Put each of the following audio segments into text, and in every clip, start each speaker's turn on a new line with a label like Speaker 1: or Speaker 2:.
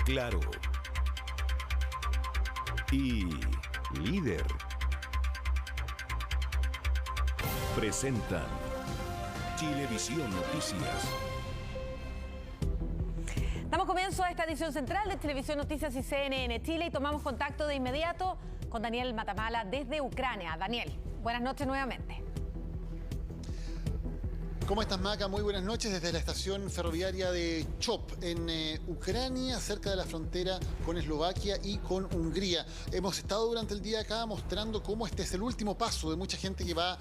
Speaker 1: Claro. Y Líder. Presentan Chilevisión Noticias.
Speaker 2: Damos comienzo a esta edición central de Televisión Noticias y CNN Chile y tomamos contacto de inmediato con Daniel Matamala desde Ucrania. Daniel, buenas noches nuevamente.
Speaker 3: ¿Cómo estás, Maca? Muy buenas noches desde la estación ferroviaria de Chop, en Ucrania, cerca de la frontera con Eslovaquia y con Hungría. Hemos estado durante el día acá mostrando cómo este es el último paso de mucha gente que va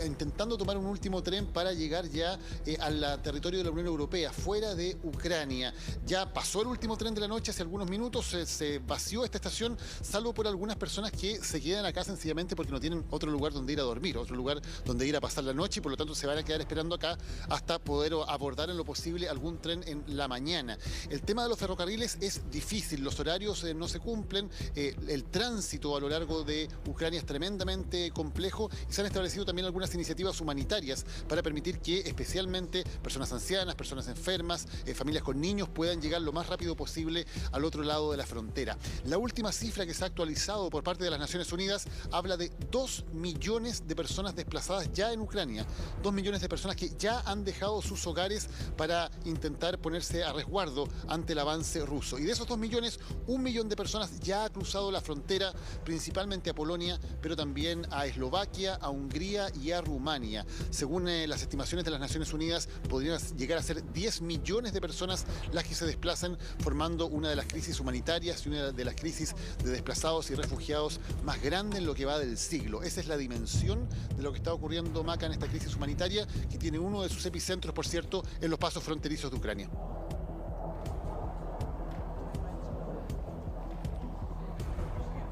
Speaker 3: intentando tomar un último tren para llegar ya al territorio de la Unión Europea, fuera de Ucrania. Ya pasó el último tren de la noche hace algunos minutos, se vació esta estación, salvo por algunas personas que se quedan acá sencillamente porque no tienen otro lugar donde ir a dormir, otro lugar donde ir a pasar la noche y por lo tanto se van a quedar esperando acá hasta poder abordar en lo posible algún tren en la mañana. El tema de los ferrocarriles es difícil, los horarios no se cumplen, el tránsito a lo largo de Ucrania es tremendamente complejo y se han establecido también algunas iniciativas humanitarias para permitir que especialmente personas ancianas, personas enfermas, familias con niños puedan llegar lo más rápido posible al otro lado de la frontera. La última cifra que se ha actualizado por parte de las Naciones Unidas habla de 2 millones de personas desplazadas ya en Ucrania, 2 millones de personas que ya han dejado sus hogares para intentar ponerse a resguardo ante el avance ruso. Y de esos 2 millones, 1 millón de personas ya ha cruzado la frontera, principalmente a Polonia, pero también a Eslovaquia, a Hungría y a Rumania. Según las estimaciones de las Naciones Unidas, podrían llegar a ser 10 millones de personas las que se desplazan, formando una de las crisis humanitarias y una de las crisis de desplazados y refugiados más grande en lo que va del siglo. Esa es la dimensión de lo que está ocurriendo, Maca, en esta crisis humanitaria, que tiene uno de sus epicentros, por cierto, en los pasos fronterizos de Ucrania.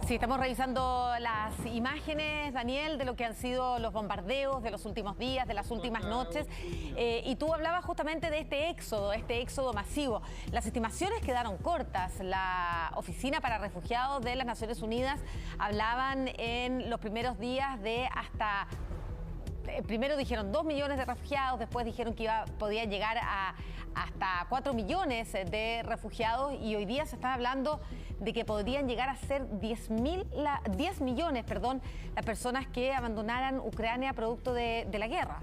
Speaker 2: Sí, estamos revisando las imágenes, Daniel, de lo que han sido los bombardeos de los últimos días, de las últimas noches. Y tú hablabas justamente de este éxodo masivo. Las estimaciones quedaron cortas. La Oficina para Refugiados de las Naciones Unidas hablaban en los primeros días de hasta... Primero dijeron 2 millones de refugiados, después dijeron que podía llegar a hasta 4 millones de refugiados y hoy día se está hablando de que podrían llegar a ser 10 millones, las personas que abandonaran Ucrania producto de la guerra.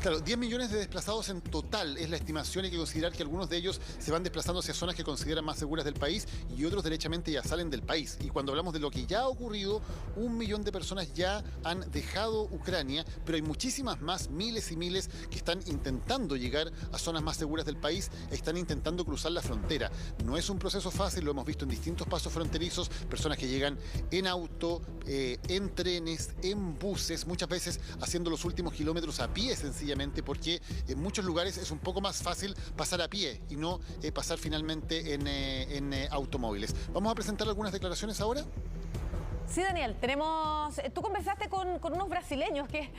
Speaker 3: Claro, 10 millones de desplazados en total es la estimación. Hay que considerar que algunos de ellos se van desplazando hacia zonas que consideran más seguras del país y otros derechamente ya salen del país. Y cuando hablamos de lo que ya ha ocurrido, 1 millón de personas ya han dejado Ucrania, pero hay muchísimas más, miles y miles, que están intentando llegar a zonas más seguras del país, están intentando cruzar la frontera. No es un proceso fácil, lo hemos visto en distintos pasos fronterizos, personas que llegan en auto, en trenes, en buses, muchas veces haciendo los últimos kilómetros a pie sencillamente, porque en muchos lugares es un poco más fácil pasar a pie y no pasar finalmente en automóviles. Vamos a presentar algunas declaraciones ahora.
Speaker 2: Sí, Daniel, tú conversaste con unos brasileños que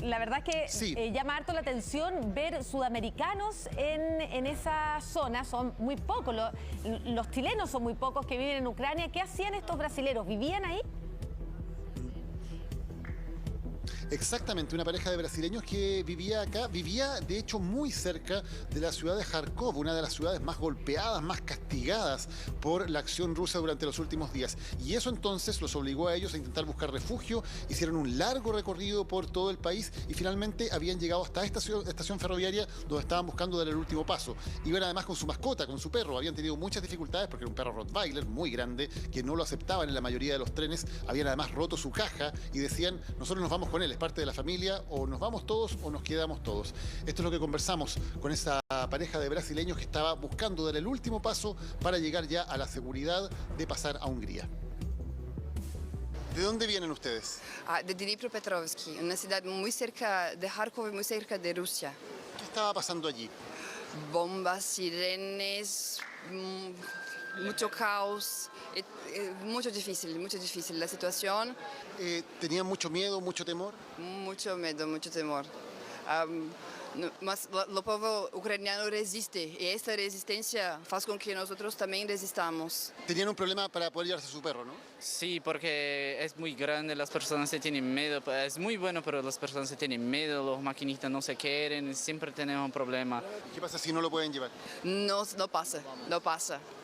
Speaker 2: la verdad que sí. Llama harto la atención ver sudamericanos en esa zona. Son muy pocos, los chilenos son muy pocos que viven en Ucrania. ¿Qué hacían estos brasileros? ¿Vivían ahí?
Speaker 3: Exactamente, una pareja de brasileños que vivía acá, vivía de hecho muy cerca de la ciudad de Kharkov, una de las ciudades más golpeadas, más castigadas por la acción rusa durante los últimos días. Y eso entonces los obligó a ellos a intentar buscar refugio, hicieron un largo recorrido por todo el país y finalmente habían llegado hasta esta estación ferroviaria donde estaban buscando dar el último paso. Iban además con su mascota, con su perro, habían tenido muchas dificultades porque era un perro Rottweiler muy grande que no lo aceptaban en la mayoría de los trenes, habían además roto su caja y decían, nosotros nos vamos con él, es parte de la familia, o nos vamos todos o nos quedamos todos. Esto es lo que conversamos con esa pareja de brasileños que estaba buscando dar el último paso para llegar ya a la seguridad de pasar a Hungría. ¿De dónde vienen ustedes?
Speaker 4: De Dnipropetrovsk, una ciudad muy cerca de Kharkov y muy cerca de Rusia.
Speaker 3: ¿Qué estaba pasando allí?
Speaker 4: Bombas, sirenes, mucho caos, mucho difícil la situación.
Speaker 3: ¿Tenían mucho miedo, mucho temor?
Speaker 4: Mucho miedo, mucho temor. Mas o povo ucraniano resiste y esta resistencia hace con que nosotros también resistamos.
Speaker 3: Tenían un problema para poder llevarse a su perro, ¿no?
Speaker 5: Sí, porque es muy grande, las personas se tienen miedo, es muy bueno, pero las personas se tienen miedo, los maquinistas no se quieren, siempre tenemos un problema.
Speaker 3: ¿Qué pasa si no lo pueden llevar?
Speaker 4: No pasa,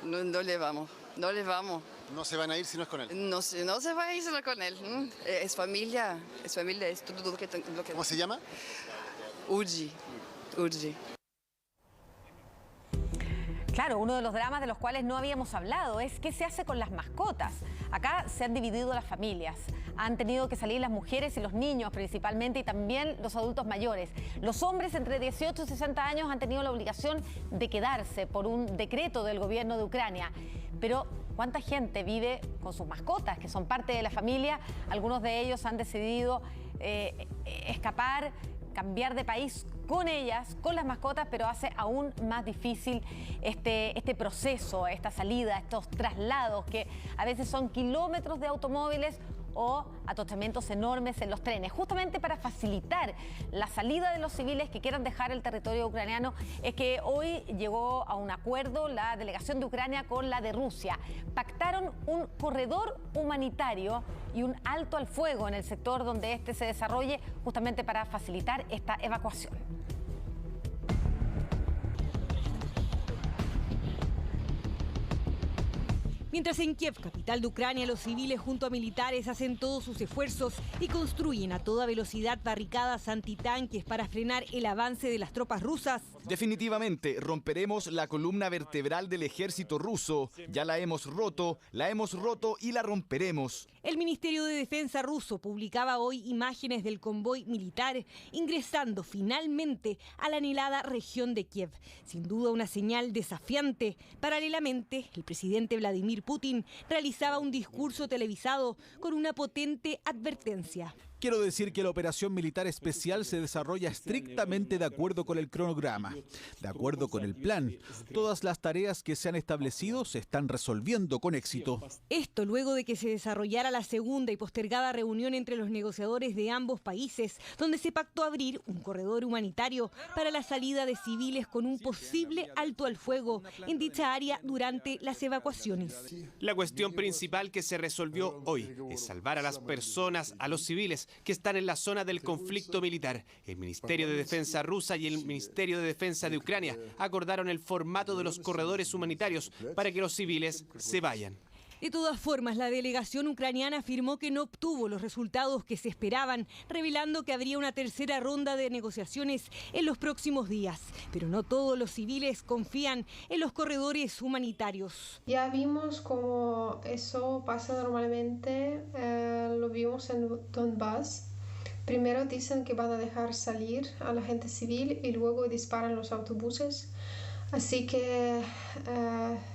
Speaker 4: no llevamos.
Speaker 3: No se van a ir si no es con él.
Speaker 4: No se va a ir solo con él. Es familia, es todo lo que...
Speaker 3: ¿Cómo se llama?
Speaker 4: Uji.
Speaker 2: Claro, uno de los dramas de los cuales no habíamos hablado es qué se hace con las mascotas. Acá se han dividido las familias, han tenido que salir las mujeres y los niños principalmente y también los adultos mayores. Los hombres entre 18 y 60 años han tenido la obligación de quedarse por un decreto del gobierno de Ucrania. Pero ¿cuánta gente vive con sus mascotas, que son parte de la familia? Algunos de ellos han decidido escapar, cambiar de país con ellas, con las mascotas, pero hace aún más difícil este proceso, esta salida, estos traslados que a veces son kilómetros de automóviles o atochamientos enormes en los trenes. Justamente para facilitar la salida de los civiles que quieran dejar el territorio ucraniano, es que hoy llegó a un acuerdo la delegación de Ucrania con la de Rusia. Pactaron un corredor humanitario y un alto al fuego en el sector donde este se desarrolle, justamente para facilitar esta evacuación.
Speaker 6: Mientras en Kiev, capital de Ucrania, los civiles junto a militares hacen todos sus esfuerzos y construyen a toda velocidad barricadas antitanques para frenar el avance de las tropas rusas.
Speaker 7: Definitivamente romperemos la columna vertebral del ejército ruso. Ya la hemos roto y la romperemos.
Speaker 6: El Ministerio de Defensa ruso publicaba hoy imágenes del convoy militar ingresando finalmente a la anhelada región de Kiev. Sin duda una señal desafiante. Paralelamente, el presidente Vladimir Putin realizaba un discurso televisado con una potente advertencia.
Speaker 8: Quiero decir que la operación militar especial se desarrolla estrictamente de acuerdo con el cronograma, de acuerdo con el plan. Todas las tareas que se han establecido se están resolviendo con éxito.
Speaker 6: Esto luego de que se desarrollara la segunda y postergada reunión entre los negociadores de ambos países, donde se pactó abrir un corredor humanitario para la salida de civiles con un posible alto al fuego en dicha área durante las evacuaciones.
Speaker 9: La cuestión principal que se resolvió hoy es salvar a las personas, a los civiles que están en la zona del conflicto militar. El Ministerio de Defensa rusa y el Ministerio de Defensa de Ucrania acordaron el formato de los corredores humanitarios para que los civiles se vayan.
Speaker 6: De todas formas, la delegación ucraniana afirmó que no obtuvo los resultados que se esperaban, revelando que habría una tercera ronda de negociaciones en los próximos días. Pero no todos los civiles confían en los corredores humanitarios.
Speaker 10: Ya vimos cómo eso pasa normalmente, lo vimos en Donbass. Primero dicen que van a dejar salir a la gente civil y luego disparan los autobuses. Así que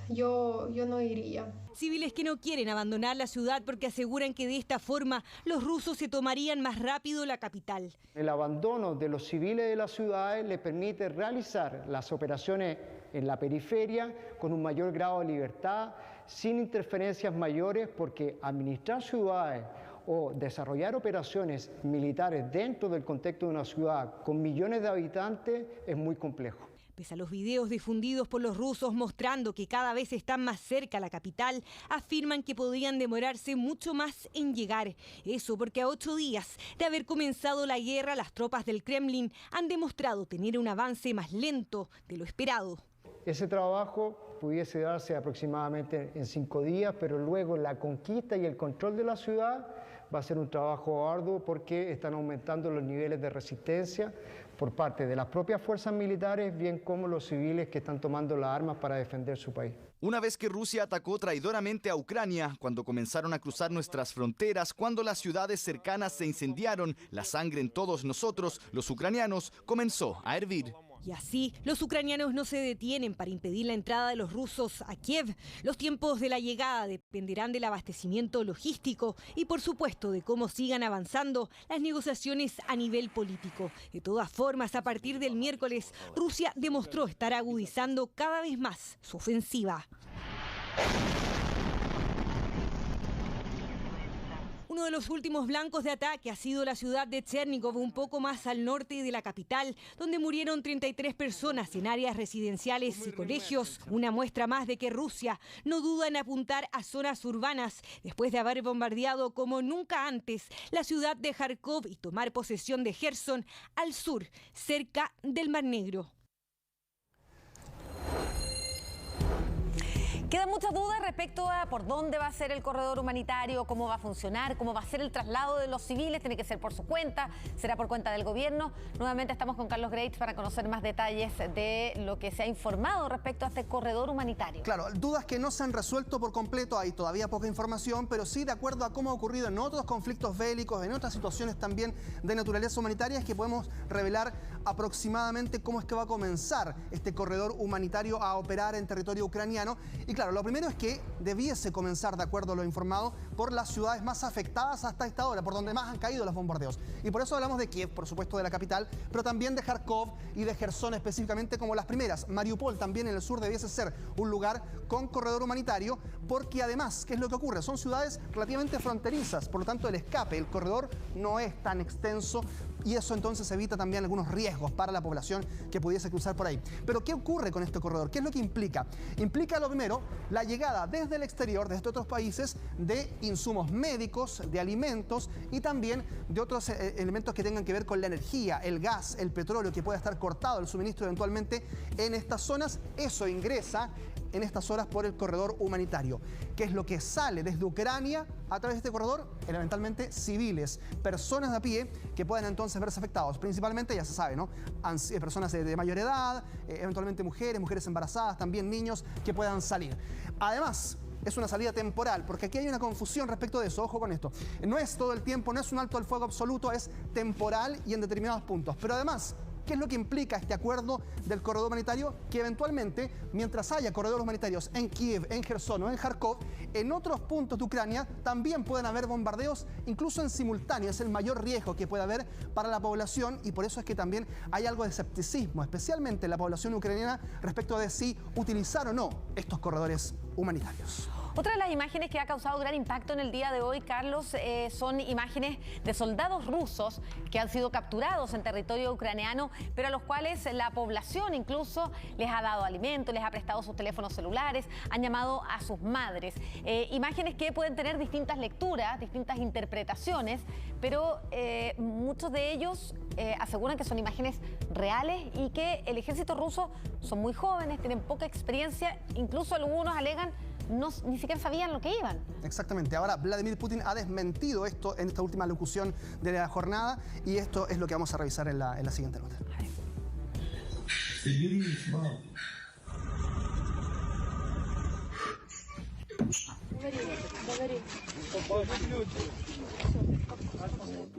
Speaker 10: yo no iría.
Speaker 6: Civiles que no quieren abandonar la ciudad porque aseguran que de esta forma los rusos se tomarían más rápido la capital.
Speaker 11: El abandono de los civiles de las ciudades le permite realizar las operaciones en la periferia con un mayor grado de libertad, sin interferencias mayores, porque administrar ciudades o desarrollar operaciones militares dentro del contexto de una ciudad con millones de habitantes es muy complejo.
Speaker 6: Pese a los videos difundidos por los rusos mostrando que cada vez están más cerca a la capital, afirman que podrían demorarse mucho más en llegar. Eso porque a 8 días de haber comenzado la guerra, las tropas del Kremlin han demostrado tener un avance más lento de lo esperado.
Speaker 11: Ese trabajo pudiese darse aproximadamente en 5 días, pero luego la conquista y el control de la ciudad va a ser un trabajo arduo porque están aumentando los niveles de resistencia por parte de las propias fuerzas militares, bien como los civiles que están tomando las armas para defender su país.
Speaker 7: Una vez que Rusia atacó traidoramente a Ucrania, cuando comenzaron a cruzar nuestras fronteras, cuando las ciudades cercanas se incendiaron, la sangre en todos nosotros, los ucranianos, comenzó a hervir.
Speaker 6: Y así, los ucranianos no se detienen para impedir la entrada de los rusos a Kiev. Los tiempos de la llegada dependerán del abastecimiento logístico y, por supuesto, de cómo sigan avanzando las negociaciones a nivel político. De todas formas, a partir del miércoles, Rusia demostró estar agudizando cada vez más su ofensiva. Uno de los últimos blancos de ataque ha sido la ciudad de Chernigov, un poco más al norte de la capital, donde murieron 33 personas en áreas residenciales y colegios. Una muestra más de que Rusia no duda en apuntar a zonas urbanas, después de haber bombardeado como nunca antes la ciudad de Kharkov y tomar posesión de Gerson, al sur, cerca del Mar Negro.
Speaker 2: Quedan muchas dudas respecto a por dónde va a ser el corredor humanitario, cómo va a funcionar, cómo va a ser el traslado de los civiles. Tiene que ser por su cuenta, será por cuenta del gobierno. Nuevamente estamos con Carlos Greitz para conocer más detalles de lo que se ha informado respecto a este corredor humanitario.
Speaker 12: Claro, dudas que no se han resuelto por completo, hay todavía poca información, pero sí de acuerdo a cómo ha ocurrido en otros conflictos bélicos, en otras situaciones también de naturaleza humanitaria, es que podemos revelar aproximadamente cómo es que va a comenzar este corredor humanitario a operar en territorio ucraniano. Y claro, lo primero es que debiese comenzar, de acuerdo a lo informado, por las ciudades más afectadas hasta esta hora, por donde más han caído los bombardeos. Y por eso hablamos de Kiev, por supuesto de la capital, pero también de Kharkov y de Gerson específicamente como las primeras. Mariupol también en el sur debiese ser un lugar con corredor humanitario, porque además, ¿qué es lo que ocurre? Son ciudades relativamente fronterizas, por lo tanto el escape, el corredor no es tan extenso, y eso entonces evita también algunos riesgos para la población que pudiese cruzar por ahí. Pero ¿qué ocurre con este corredor? ¿Qué es lo que implica? Implica lo primero, la llegada desde el exterior, desde otros países, de insumos médicos, de alimentos y también de otros elementos que tengan que ver con la energía, el gas, el petróleo, que pueda estar cortado el suministro eventualmente en estas zonas. Eso ingresa en estas horas por el corredor humanitario. ¿Qué es lo que sale desde Ucrania a través de este corredor? Elementalmente civiles, personas de a pie que puedan entonces verse afectados. Principalmente, ya se sabe, ¿no? Personas de mayor edad, eventualmente mujeres embarazadas, también niños que puedan salir. Además, es una salida temporal, porque aquí hay una confusión respecto de eso, ojo con esto. No es todo el tiempo, no es un alto al fuego absoluto, es temporal y en determinados puntos. Pero además, ¿qué es lo que implica este acuerdo del corredor humanitario? Que eventualmente, mientras haya corredores humanitarios en Kiev, en Gerson o en Kharkov, en otros puntos de Ucrania también pueden haber bombardeos, incluso en simultáneo. Es el mayor riesgo que puede haber para la población y por eso es que también hay algo de escepticismo, especialmente en la población ucraniana, respecto de si utilizar o no estos corredores humanitarios.
Speaker 2: Otra de las imágenes que ha causado gran impacto en el día de hoy, Carlos, son imágenes de soldados rusos que han sido capturados en territorio ucraniano, pero a los cuales la población incluso les ha dado alimento, les ha prestado sus teléfonos celulares, han llamado a sus madres. Imágenes que pueden tener distintas lecturas, distintas interpretaciones, pero muchos de ellos aseguran que son imágenes reales y que el ejército ruso son muy jóvenes, tienen poca experiencia, incluso algunos alegan ni siquiera sabían lo que iban.
Speaker 12: Exactamente. Ahora, Vladimir Putin ha desmentido esto en esta última locución de la jornada y esto es lo que vamos a revisar en la siguiente nota.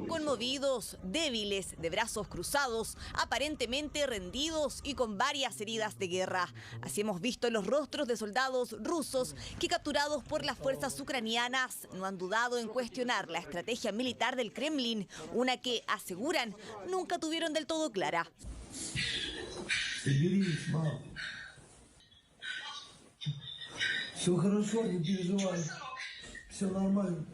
Speaker 13: Conmovidos, débiles, de brazos cruzados, aparentemente rendidos y con varias heridas de guerra. Así hemos visto los rostros de soldados rusos que, capturados por las fuerzas ucranianas, no han dudado en cuestionar la estrategia militar del Kremlin, una que, aseguran, nunca tuvieron del todo clara.
Speaker 14: Все хорошо, не переживай. Все нормально.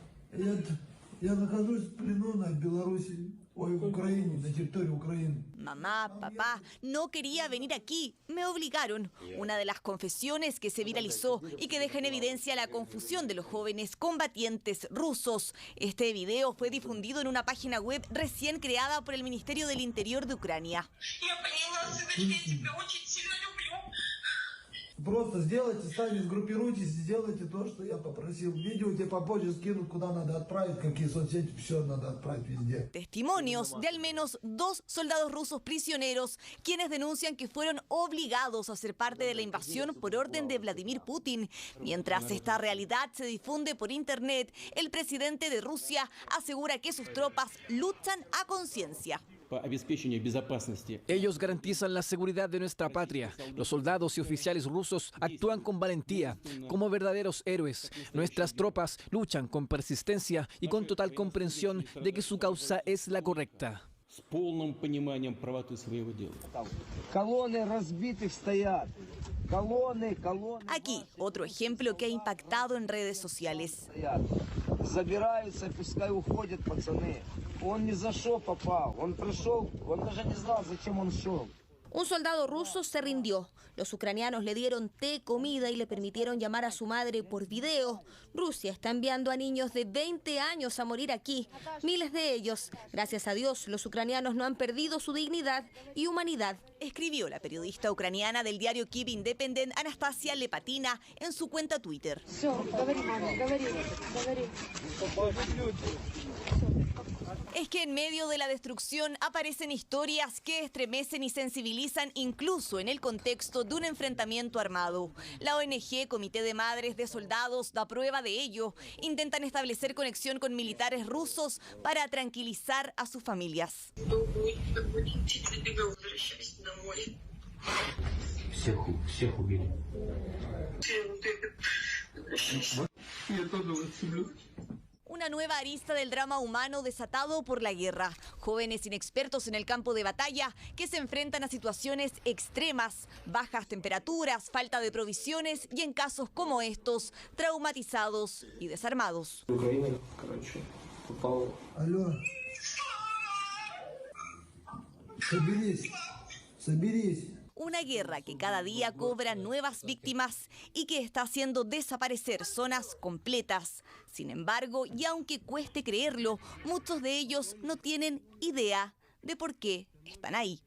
Speaker 14: Я нахожусь в плену на Беларуси, в Украине, на территории Украины.
Speaker 13: Mamá, papá, no quería venir aquí, me obligaron. Una de las confesiones que se viralizó y que deja en evidencia la confusión de los jóvenes combatientes rusos. Este video fue difundido en una página web recién creada por el Ministerio del Interior de Ucrania.
Speaker 14: Просто сделайте, сами сгруппируйтесь, сделайте то, что я попросил. Видео тебе попозже скинут, куда надо отправить, какие соцсети, все надо отправить везде.
Speaker 13: Testimonios de al menos 2 soldados rusos prisioneros, quienes denuncian que fueron obligados a ser parte de la invasión por orden de Vladimir Putin. Mientras esta realidad se difunde por internet, el presidente de Rusia asegura que sus tropas luchan a conciencia.
Speaker 15: Ellos garantizan la seguridad de nuestra patria. Los soldados y oficiales rusos actúan con valentía, como verdaderos héroes. Nuestras tropas luchan con persistencia y con total comprensión de que su causa es la correcta.
Speaker 13: Aquí, otro ejemplo que ha impactado en redes sociales.
Speaker 14: Забираются, пускай уходят пацаны. Он ни за что попал. Он пришел, он даже не знал, зачем он шел.
Speaker 13: Un soldado ruso se rindió. Los ucranianos le dieron té, comida y le permitieron llamar a su madre por video. Rusia está enviando a niños de 20 años a morir aquí. Miles de ellos. Gracias a Dios, los ucranianos no han perdido su dignidad y humanidad. Escribió la periodista ucraniana del diario Kyiv Independent, Anastasia Lepatina, en su cuenta Twitter. Es que en medio de la destrucción aparecen historias que estremecen y sensibilizan incluso en el contexto de un enfrentamiento armado. La ONG Comité de Madres de Soldados da prueba de ello. Intentan establecer conexión con militares rusos para tranquilizar a sus familias. Una nueva arista del drama humano desatado por la guerra. Jóvenes inexpertos en el campo de batalla que se enfrentan a situaciones extremas, bajas temperaturas, falta de provisiones y en casos como estos, traumatizados y desarmados.
Speaker 14: Алло. Соберись.
Speaker 13: Una guerra que cada día cobra nuevas víctimas y que está haciendo desaparecer zonas completas. Sin embargo, y aunque cueste creerlo, muchos de ellos no tienen idea de por qué están ahí.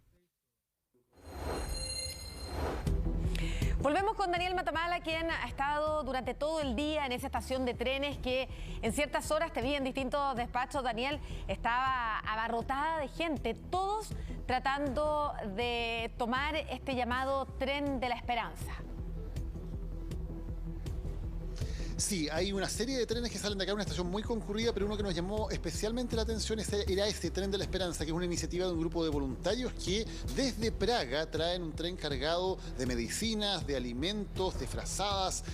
Speaker 2: Volvemos con Daniel Matamala, quien ha estado durante todo el día en esa estación de trenes que en ciertas horas, te vi en distintos despachos, Daniel, estaba abarrotada de gente, todos tratando de tomar este llamado Tren de la Esperanza.
Speaker 3: Sí, hay una serie de trenes que salen de acá, una estación muy concurrida, pero uno que nos llamó especialmente la atención era este Tren de la Esperanza, que es una iniciativa de un grupo de voluntarios que desde Praga traen un tren cargado de medicinas, de alimentos, de frazadas,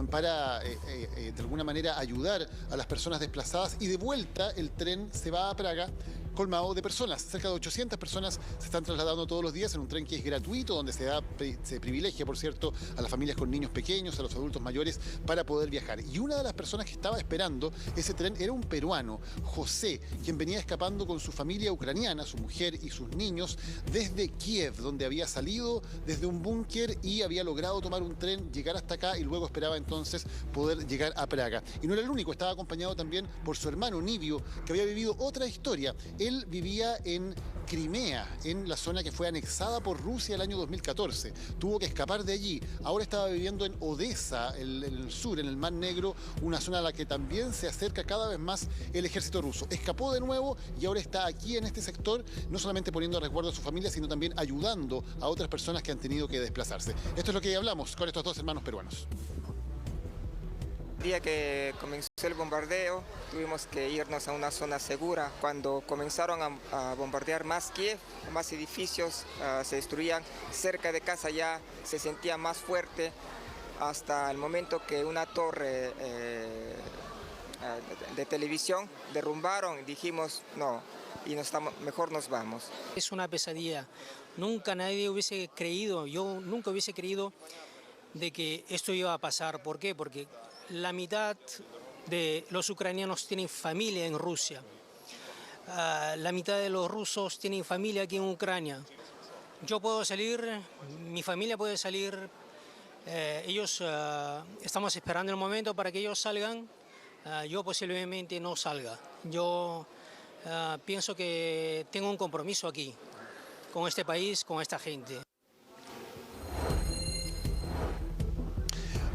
Speaker 3: para de alguna manera ayudar a las personas desplazadas, y de vuelta el tren se va a Praga colmado de personas. Cerca de 800 personas se están trasladando todos los días en un tren que es gratuito, donde se privilegia, por cierto, a las familias con niños pequeños, a los adultos mayores, para poder viajar. Y una de las personas que estaba esperando ese tren era un peruano, José, quien venía escapando con su familia ucraniana, su mujer y sus niños, desde Kiev, donde había salido desde un búnker y había logrado tomar un tren, llegar hasta acá y luego esperaba entonces poder llegar a Praga. Y no era el único, estaba acompañado también por su hermano Nibio, que había vivido otra historia. Él vivía en Crimea, en la zona que fue anexada por Rusia el año 2014. Tuvo que escapar de allí. Ahora estaba viviendo en Odessa, en el sur, en el Mar Negro, una zona a la que también se acerca cada vez más el ejército ruso. Escapó de nuevo y ahora está aquí en este sector, no solamente poniendo a resguardo a su familia, sino también ayudando a otras personas que han tenido que desplazarse. Esto es lo que hablamos con estos dos hermanos peruanos.
Speaker 16: El día que comenzó el bombardeo, tuvimos que irnos a una zona segura. Cuando comenzaron a bombardear más Kiev, más edificios se destruían. Cerca de casa ya se sentía más fuerte, hasta el momento que una torre de televisión derrumbaron. Dijimos no, y mejor nos vamos.
Speaker 17: Es una pesadilla. Nunca nadie hubiese creído, yo nunca hubiese creído de que esto iba a pasar. ¿Por qué? Porque la mitad de los ucranianos tienen familia en Rusia. La mitad de los rusos tienen familia aquí en Ucrania. Yo puedo salir, mi familia puede salir. Ellos, estamos esperando el momento para que ellos salgan. Yo posiblemente no salga. Yo pienso que tengo un compromiso aquí, con este país, con esta gente.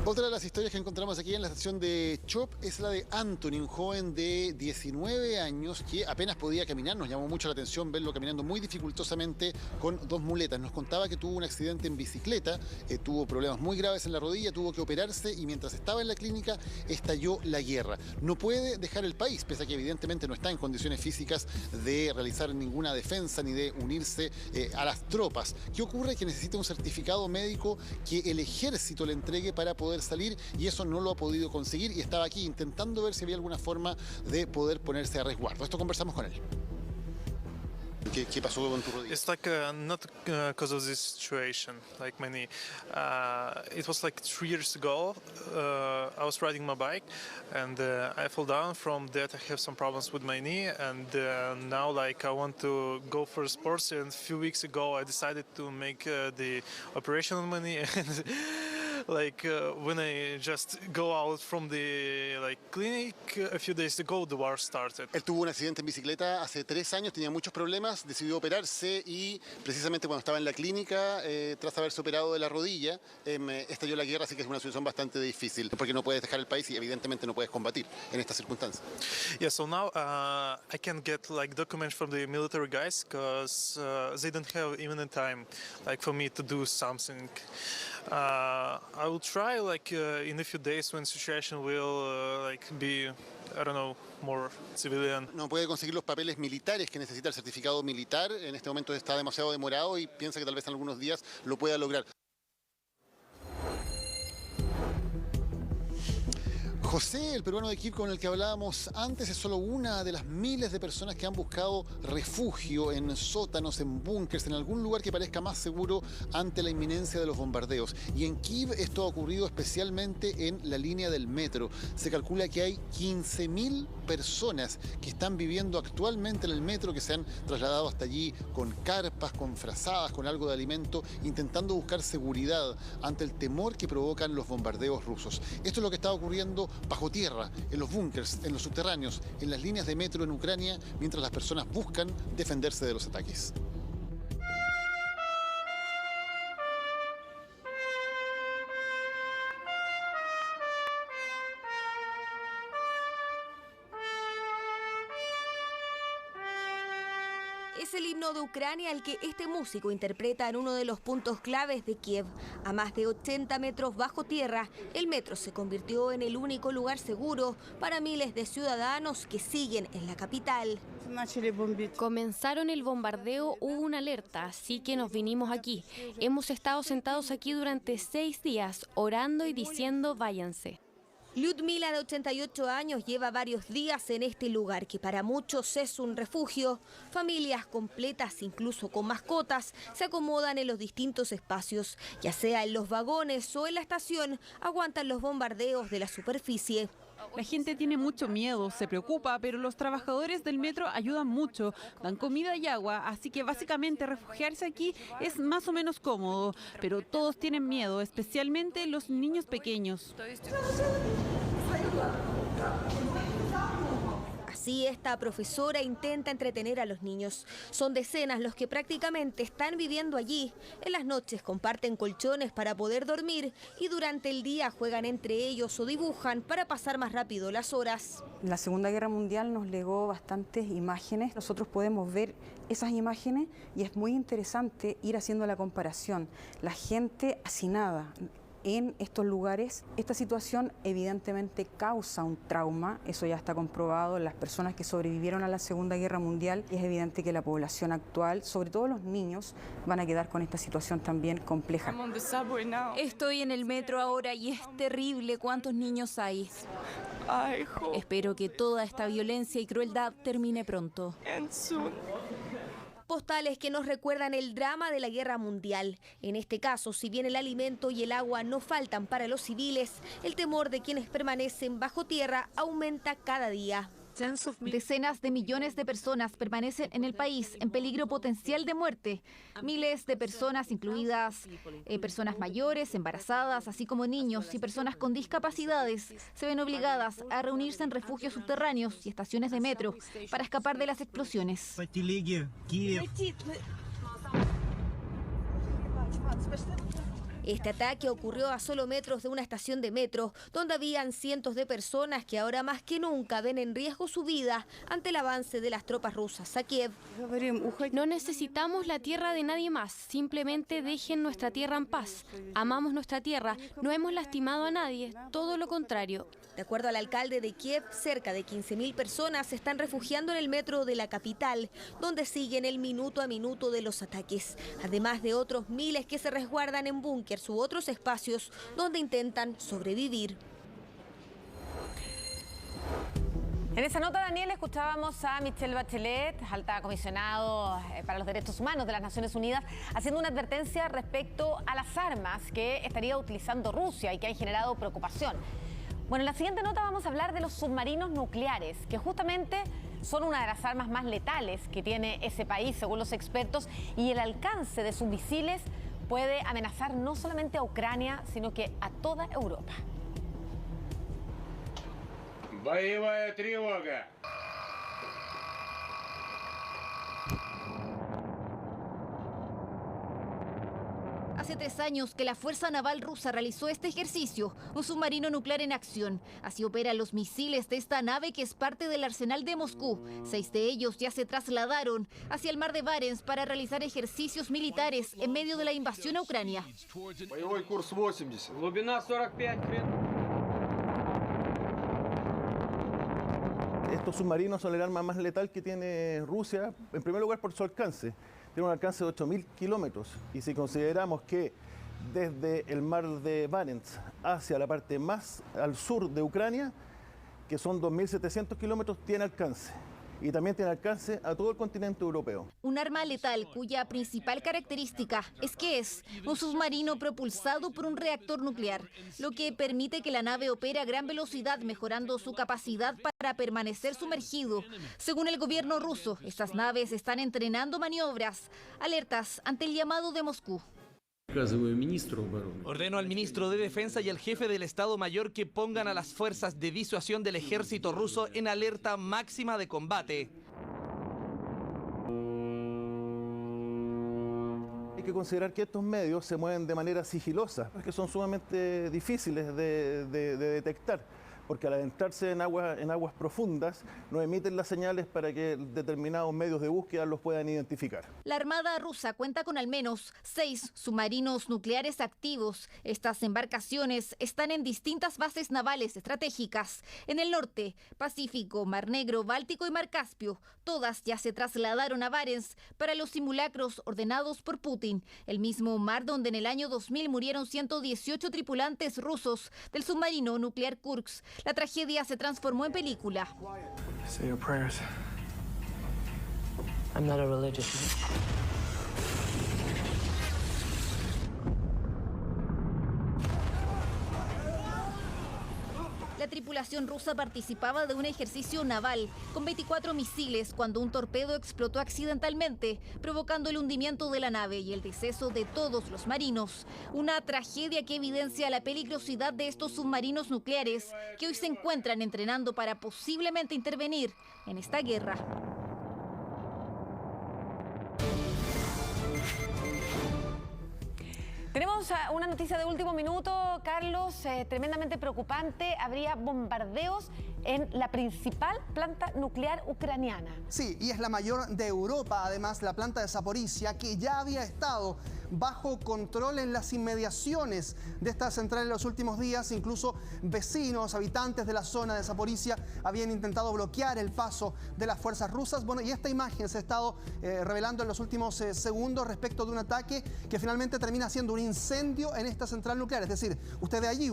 Speaker 3: Otra de las historias que encontramos aquí en la estación de Chop es la de Anthony, un joven de 19 años que apenas podía caminar. Nos llamó mucho la atención verlo caminando muy dificultosamente con dos muletas. Nos contaba que tuvo un accidente en bicicleta, tuvo problemas muy graves en la rodilla, tuvo que operarse y mientras estaba en la clínica estalló la guerra. No puede dejar el país, pese a que evidentemente no está en condiciones físicas de realizar ninguna defensa ni de unirse a las tropas. ¿Qué ocurre? Que necesita un certificado médico que el ejército le entregue para poder salir, y eso no lo ha podido conseguir y estaba aquí intentando ver si había alguna forma de poder ponerse a resguardo. Esto conversamos con él. ¿Qué pasó con tu rodilla?
Speaker 18: It's like not because of this situation, like many. It was like 3 years ago. I was riding my bike, and I fell down. From that, I have some problems with my knee, and now like I want to go for sports. And a few weeks ago, I decided to make the operation on my knee. And like when I just go out from the clinic a few days ago, the war started.
Speaker 3: Él tuvo un accidente en bicicleta hace 3 años, tenía muchos problemas, decidió operarse y precisamente cuando estaba en la clínica, tras haberse operado de la rodilla, estalló la guerra, así que es una situación bastante difícil, porque no puedes dejar el país y evidentemente no puedes combatir en estas circunstancias.
Speaker 18: Yeah, so now I can get like documents from the military guys because they don't have even the time like for me to do something. I will try like in a few days when situation will like be, I don't know, more civilian.
Speaker 3: No puede conseguir los papeles militares que necesita el certificado militar. En este momento está demasiado demorado y piensa que tal vez en algunos días lo pueda lograr. José, el peruano de Kiev con el que hablábamos antes, es solo una de las miles de personas que han buscado refugio en sótanos, en búnkers, en algún lugar que parezca más seguro ante la inminencia de los bombardeos. Y en Kiev esto ha ocurrido especialmente en la línea del metro. Se calcula que hay 15.000 personas que están viviendo actualmente en el metro, que se han trasladado hasta allí con carpas, con frazadas, con algo de alimento, intentando buscar seguridad ante el temor que provocan los bombardeos rusos. Esto es lo que está ocurriendo bajo tierra, en los búnkers, en los subterráneos, en las líneas de metro en Ucrania, mientras las personas buscan defenderse de los ataques.
Speaker 13: Es el himno de Ucrania el que este músico interpreta en uno de los puntos claves de Kiev. A más de 80 metros bajo tierra, el metro se convirtió en el único lugar seguro para miles de ciudadanos que siguen en la capital.
Speaker 19: Comenzaron el bombardeo, hubo una alerta, así que nos vinimos aquí. Hemos estado sentados aquí durante 6 días, orando y diciendo váyanse.
Speaker 13: Lyudmila, de 88 años, lleva varios días en este lugar que para muchos es un refugio. Familias completas, incluso con mascotas, se acomodan en los distintos espacios, ya sea en los vagones o en la estación, aguantan los bombardeos de la superficie.
Speaker 20: La gente tiene mucho miedo, se preocupa, pero los trabajadores del metro ayudan mucho, dan comida y agua, así que básicamente refugiarse aquí es más o menos cómodo, pero todos tienen miedo, especialmente los niños pequeños.
Speaker 13: Así esta profesora intenta entretener a los niños. Son decenas los que prácticamente están viviendo allí. En las noches comparten colchones para poder dormir y durante el día juegan entre ellos o dibujan para pasar más rápido las horas.
Speaker 21: La Segunda Guerra Mundial nos legó bastantes imágenes. Nosotros podemos ver esas imágenes y es muy interesante ir haciendo la comparación. La gente hacinada en estos lugares, esta situación evidentemente causa un trauma, eso ya está comprobado en las personas que sobrevivieron a la Segunda Guerra Mundial y es evidente que la población actual, sobre todo los niños, van a quedar con esta situación también compleja.
Speaker 22: Estoy en el metro ahora y es terrible cuántos niños hay. Espero que toda esta violencia y crueldad termine pronto.
Speaker 13: Postales que nos recuerdan el drama de la guerra mundial. En este caso, si bien el alimento y el agua no faltan para los civiles, el temor de quienes permanecen bajo tierra aumenta cada día.
Speaker 23: Decenas de millones de personas permanecen en el país en peligro potencial de muerte. Miles de personas, incluidas personas mayores, embarazadas, así como niños y personas con discapacidades, se ven obligadas a reunirse en refugios subterráneos y estaciones de metro para escapar de las explosiones.
Speaker 13: Este ataque ocurrió a solo metros de una estación de metro, donde habían cientos de personas que ahora más que nunca ven en riesgo su vida ante el avance de las tropas rusas a Kiev.
Speaker 19: No necesitamos la tierra de nadie más, simplemente dejen nuestra tierra en paz. Amamos nuestra tierra, no hemos lastimado a nadie, todo lo contrario.
Speaker 13: De acuerdo al alcalde de Kiev, cerca de 15.000 personas se están refugiando en el metro de la capital, donde siguen el minuto a minuto de los ataques, además de otros miles que se resguardan en búnker u otros espacios donde intentan sobrevivir.
Speaker 2: En esa nota, Daniel, escuchábamos a Michelle Bachelet, alta comisionado para los derechos humanos de las Naciones Unidas, haciendo una advertencia respecto a las armas que estaría utilizando Rusia y que han generado preocupación. Bueno, en la siguiente nota vamos a hablar de los submarinos nucleares, que justamente son una de las armas más letales que tiene ese país, según los expertos, y el alcance de sus misiles puede amenazar no solamente a Ucrania, sino que a toda Europa.
Speaker 1: Боевая тревога!
Speaker 23: Hace 3 años que la Fuerza Naval Rusa realizó este ejercicio, un submarino nuclear en acción. Así operan los misiles de esta nave que es parte del arsenal de Moscú. 6 de ellos ya se trasladaron hacia el mar de Barents para realizar ejercicios militares en medio de la invasión a Ucrania.
Speaker 1: Боевой курс 80. Глубина 45.
Speaker 4: Estos submarinos son el arma más letal que tiene Rusia, en primer lugar por su alcance. Tiene un alcance de 8.000 kilómetros y si consideramos que desde el mar de Barents hacia la parte más al sur de Ucrania, que son 2.700 kilómetros, tiene alcance. Y también tiene alcance a todo el continente europeo.
Speaker 23: Un arma letal cuya principal característica es que es un submarino propulsado por un reactor nuclear, lo que permite que la nave opere a gran velocidad, mejorando su capacidad para permanecer sumergido. Según el gobierno ruso, estas naves están entrenando maniobras, alertas ante el llamado de Moscú.
Speaker 5: Ordeno al ministro de Defensa y al jefe del Estado Mayor que pongan a las fuerzas de disuasión del ejército ruso en alerta máxima de combate.
Speaker 4: Hay que considerar que estos medios se mueven de manera sigilosa, porque son sumamente difíciles de detectar, porque al adentrarse en aguas profundas no emiten las señales para que determinados medios de búsqueda los puedan identificar.
Speaker 23: La Armada rusa cuenta con al menos 6 submarinos nucleares activos. Estas embarcaciones están en distintas bases navales estratégicas en el norte, Pacífico, Mar Negro, Báltico y Mar Caspio. Todas ya se trasladaron a Barents para los simulacros ordenados por Putin, el mismo mar donde en el año 2000 murieron 118 tripulantes rusos del submarino nuclear Kursk. La tragedia se transformó en película.
Speaker 24: Say your prayers. I'm not a religious man.
Speaker 23: La tripulación rusa participaba de un ejercicio naval con 24 misiles cuando un torpedo explotó accidentalmente, provocando el hundimiento de la nave y el deceso de todos los marinos. Una tragedia que evidencia la peligrosidad de estos submarinos nucleares que hoy se encuentran entrenando para posiblemente intervenir en esta guerra.
Speaker 2: Tenemos una noticia de último minuto, Carlos, tremendamente preocupante. Habría bombardeos en la principal planta nuclear ucraniana.
Speaker 12: Sí, y es la mayor de Europa, además, la planta de Zaporizhia, que ya había estado bajo control en las inmediaciones de esta central en los últimos días. Incluso vecinos, habitantes de la zona de Zaporizhia habían intentado bloquear el paso de las fuerzas rusas. Bueno, y esta imagen se ha estado revelando en los últimos segundos respecto de un ataque que finalmente termina siendo un incendio en esta central nuclear. Es decir, usted ve allí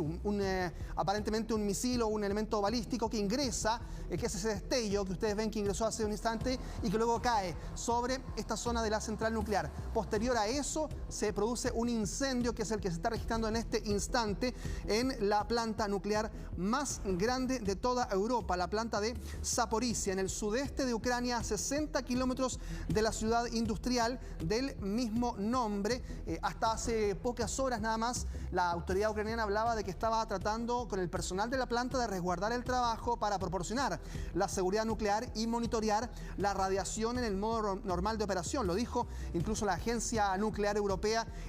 Speaker 12: aparentemente un misil o un elemento balístico que ingresa, que es ese destello que ustedes ven que ingresó hace un instante y que luego cae sobre esta zona de la central nuclear. Posterior a eso se produce un incendio que es el que se está registrando en este instante en la planta nuclear más grande de toda Europa, la planta de Zaporizhia, en el sudeste de Ucrania, a 60 kilómetros de la ciudad industrial del mismo nombre. Hasta hace pocas horas nada más, la autoridad ucraniana hablaba de que estaba tratando con el personal de la planta de resguardar el trabajo para proporcionar la seguridad nuclear y monitorear la radiación en el modo normal de operación. Lo dijo incluso la Agencia Nuclear Europea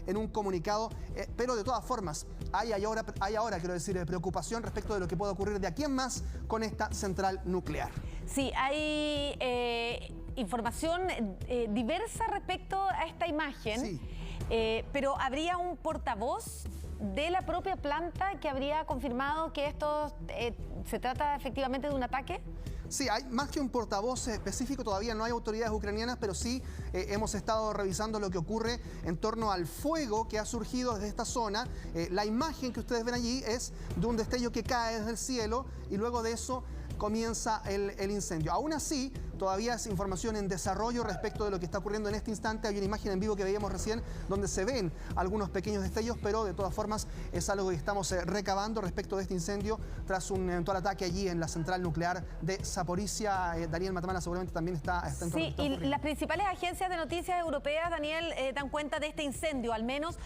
Speaker 12: en un comunicado, pero de todas formas hay ahora, quiero decir, preocupación respecto de lo que puede ocurrir de aquí en más con esta central nuclear.
Speaker 2: Sí, hay información diversa respecto a esta imagen. Sí. Pero habría un portavoz de la propia planta que habría confirmado que esto se trata efectivamente de un ataque.
Speaker 12: Sí, hay más que un portavoz específico, todavía no hay autoridades ucranianas, pero sí hemos estado revisando lo que ocurre en torno al fuego que ha surgido desde esta zona. La imagen que ustedes ven allí es de un destello que cae desde el cielo y luego de eso comienza el incendio. Aún así, todavía es información en desarrollo respecto de lo que está ocurriendo en este instante. Hay una imagen en vivo que veíamos recién donde se ven algunos pequeños destellos, pero de todas formas es algo que estamos recabando respecto de este incendio tras un eventual ataque allí en la central nuclear de Zaporizhia. Daniel Matamala seguramente también está en torno a lo que está ocurriendo.
Speaker 2: Las principales agencias de noticias europeas, Daniel, dan cuenta de este incendio, al menos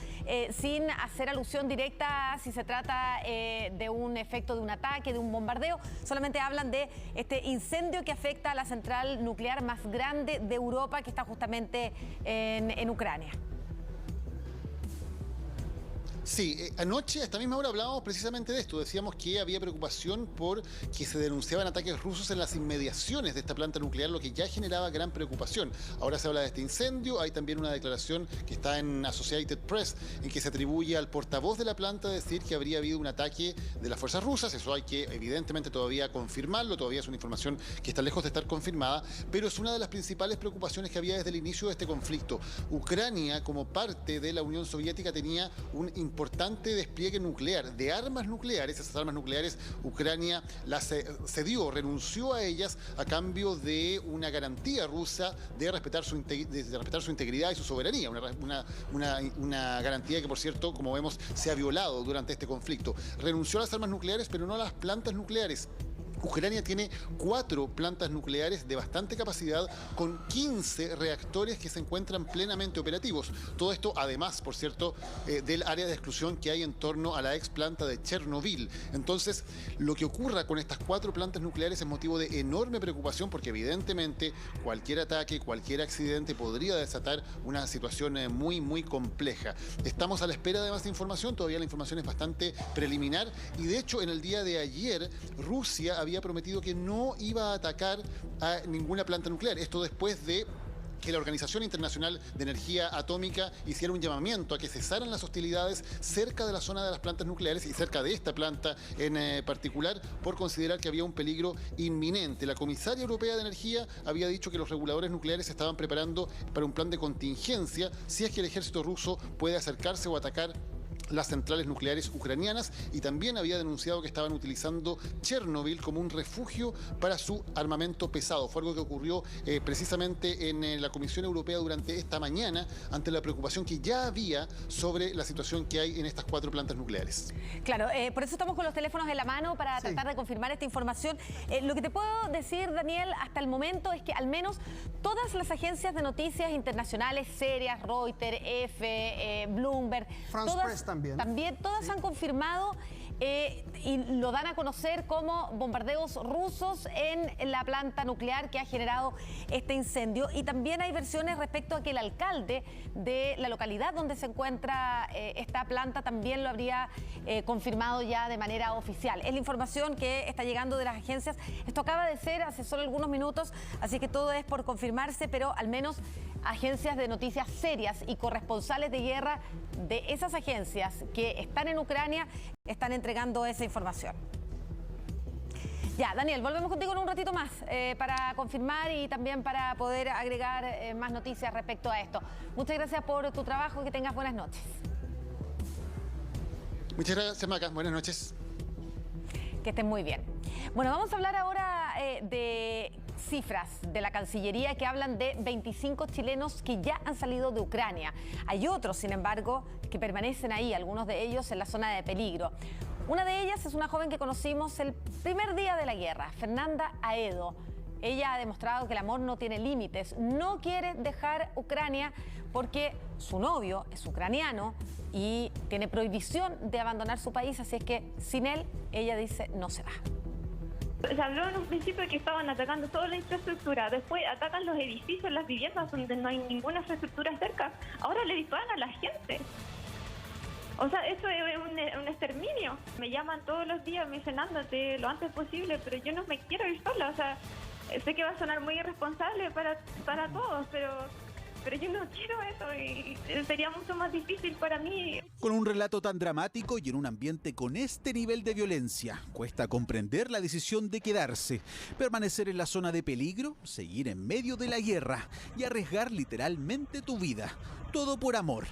Speaker 2: sin hacer alusión directa a si se trata de un efecto de un ataque, de un bombardeo. Solamente hablan de este incendio que afecta a la central nuclear más grande de Europa, que está justamente en Ucrania.
Speaker 3: Sí, anoche a esta misma hora hablábamos precisamente de esto. Decíamos que había preocupación por que se denunciaban ataques rusos en las inmediaciones de esta planta nuclear, lo que ya generaba gran preocupación. Ahora se habla de este incendio. Hay también una declaración que está en Associated Press en que se atribuye al portavoz de la planta decir que habría habido un ataque de las fuerzas rusas. Eso hay que evidentemente todavía confirmarlo. Todavía es una información que está lejos de estar confirmada, pero es una de las principales preocupaciones que había desde el inicio de este conflicto. Ucrania, como parte de la Unión Soviética, tenía un importante despliegue nuclear, de armas nucleares. Esas armas nucleares Ucrania las cedió, renunció a ellas a cambio de una garantía rusa de respetar su integridad y su soberanía, una garantía que, por cierto, como vemos, se ha violado durante este conflicto. Renunció a las armas nucleares, pero no a las plantas nucleares. Ucrania tiene 4 plantas nucleares de bastante capacidad con 15 reactores que se encuentran plenamente operativos. Todo esto, además, por cierto, del área de exclusión que hay en torno a la ex planta de Chernobyl. Entonces, lo que ocurra con estas 4 plantas nucleares es motivo de enorme preocupación porque, evidentemente, cualquier ataque, cualquier accidente podría desatar una situación muy, muy compleja. Estamos a la espera de más información. Todavía la información es bastante preliminar y, de hecho, en el día de ayer, Rusia había prometido que no iba a atacar a ninguna planta nuclear. Esto después de que la Organización Internacional de Energía Atómica hiciera un llamamiento a que cesaran las hostilidades cerca de la zona de las plantas nucleares y cerca de esta planta en particular, por considerar que había un peligro inminente. La comisaria europea de Energía había dicho que los reguladores nucleares se estaban preparando para un plan de contingencia si es que el ejército ruso puede acercarse o atacar las centrales nucleares ucranianas, y también había denunciado que estaban utilizando Chernobyl como un refugio para su armamento pesado. Fue algo que ocurrió precisamente en la Comisión Europea durante esta mañana ante la preocupación que ya había sobre la situación que hay en estas 4 plantas nucleares.
Speaker 2: Claro, por eso estamos con los teléfonos en la mano para tratar de confirmar esta información. Lo que te puedo decir, Daniel, hasta el momento es que al menos todas las agencias de noticias internacionales serias, Reuters, EFE, Bloomberg,
Speaker 12: France Press
Speaker 2: también todas han confirmado y lo dan a conocer como bombardeos rusos en la planta nuclear que ha generado este incendio. Y también hay versiones respecto a que el alcalde de la localidad donde se encuentra esta planta también lo habría confirmado ya de manera oficial. Es la información que está llegando de las agencias. Esto acaba de ser hace solo algunos minutos, así que todo es por confirmarse, pero al menos agencias de noticias serias y corresponsales de guerra de esas agencias que están en Ucrania están entregando esa información. Ya, Daniel, volvemos contigo en un ratito más para confirmar y también para poder agregar más noticias respecto a esto. Muchas gracias por tu trabajo y que tengas buenas noches.
Speaker 3: Muchas gracias, Maca. Buenas noches.
Speaker 2: Que estén muy bien. Bueno, vamos a hablar ahora de cifras de la Cancillería que hablan de 25 chilenos que ya han salido de Ucrania. Hay otros, sin embargo, que permanecen ahí, algunos de ellos en la zona de peligro. Una de ellas es una joven que conocimos el primer día de la guerra, Fernanda Aedo. Ella ha demostrado que el amor no tiene límites, no quiere dejar Ucrania porque su novio es ucraniano y tiene prohibición de abandonar su país, así es que sin él, ella dice, no se va.
Speaker 8: Se habló en un principio de que estaban atacando toda la infraestructura, después atacan los edificios, las viviendas donde no hay ninguna infraestructura cerca, ahora le disparan a la gente. O sea, eso es un exterminio. Me llaman todos los días, me dicen, ándate lo antes posible, pero yo no me quiero ir sola. O sea, sé que va a sonar muy irresponsable para todos, pero yo no quiero eso y sería mucho más difícil para mí.
Speaker 9: Con un relato tan dramático y en un ambiente con este nivel de violencia, cuesta comprender la decisión de quedarse, permanecer en la zona de peligro, seguir en medio de la guerra y arriesgar literalmente tu vida. Todo por amor.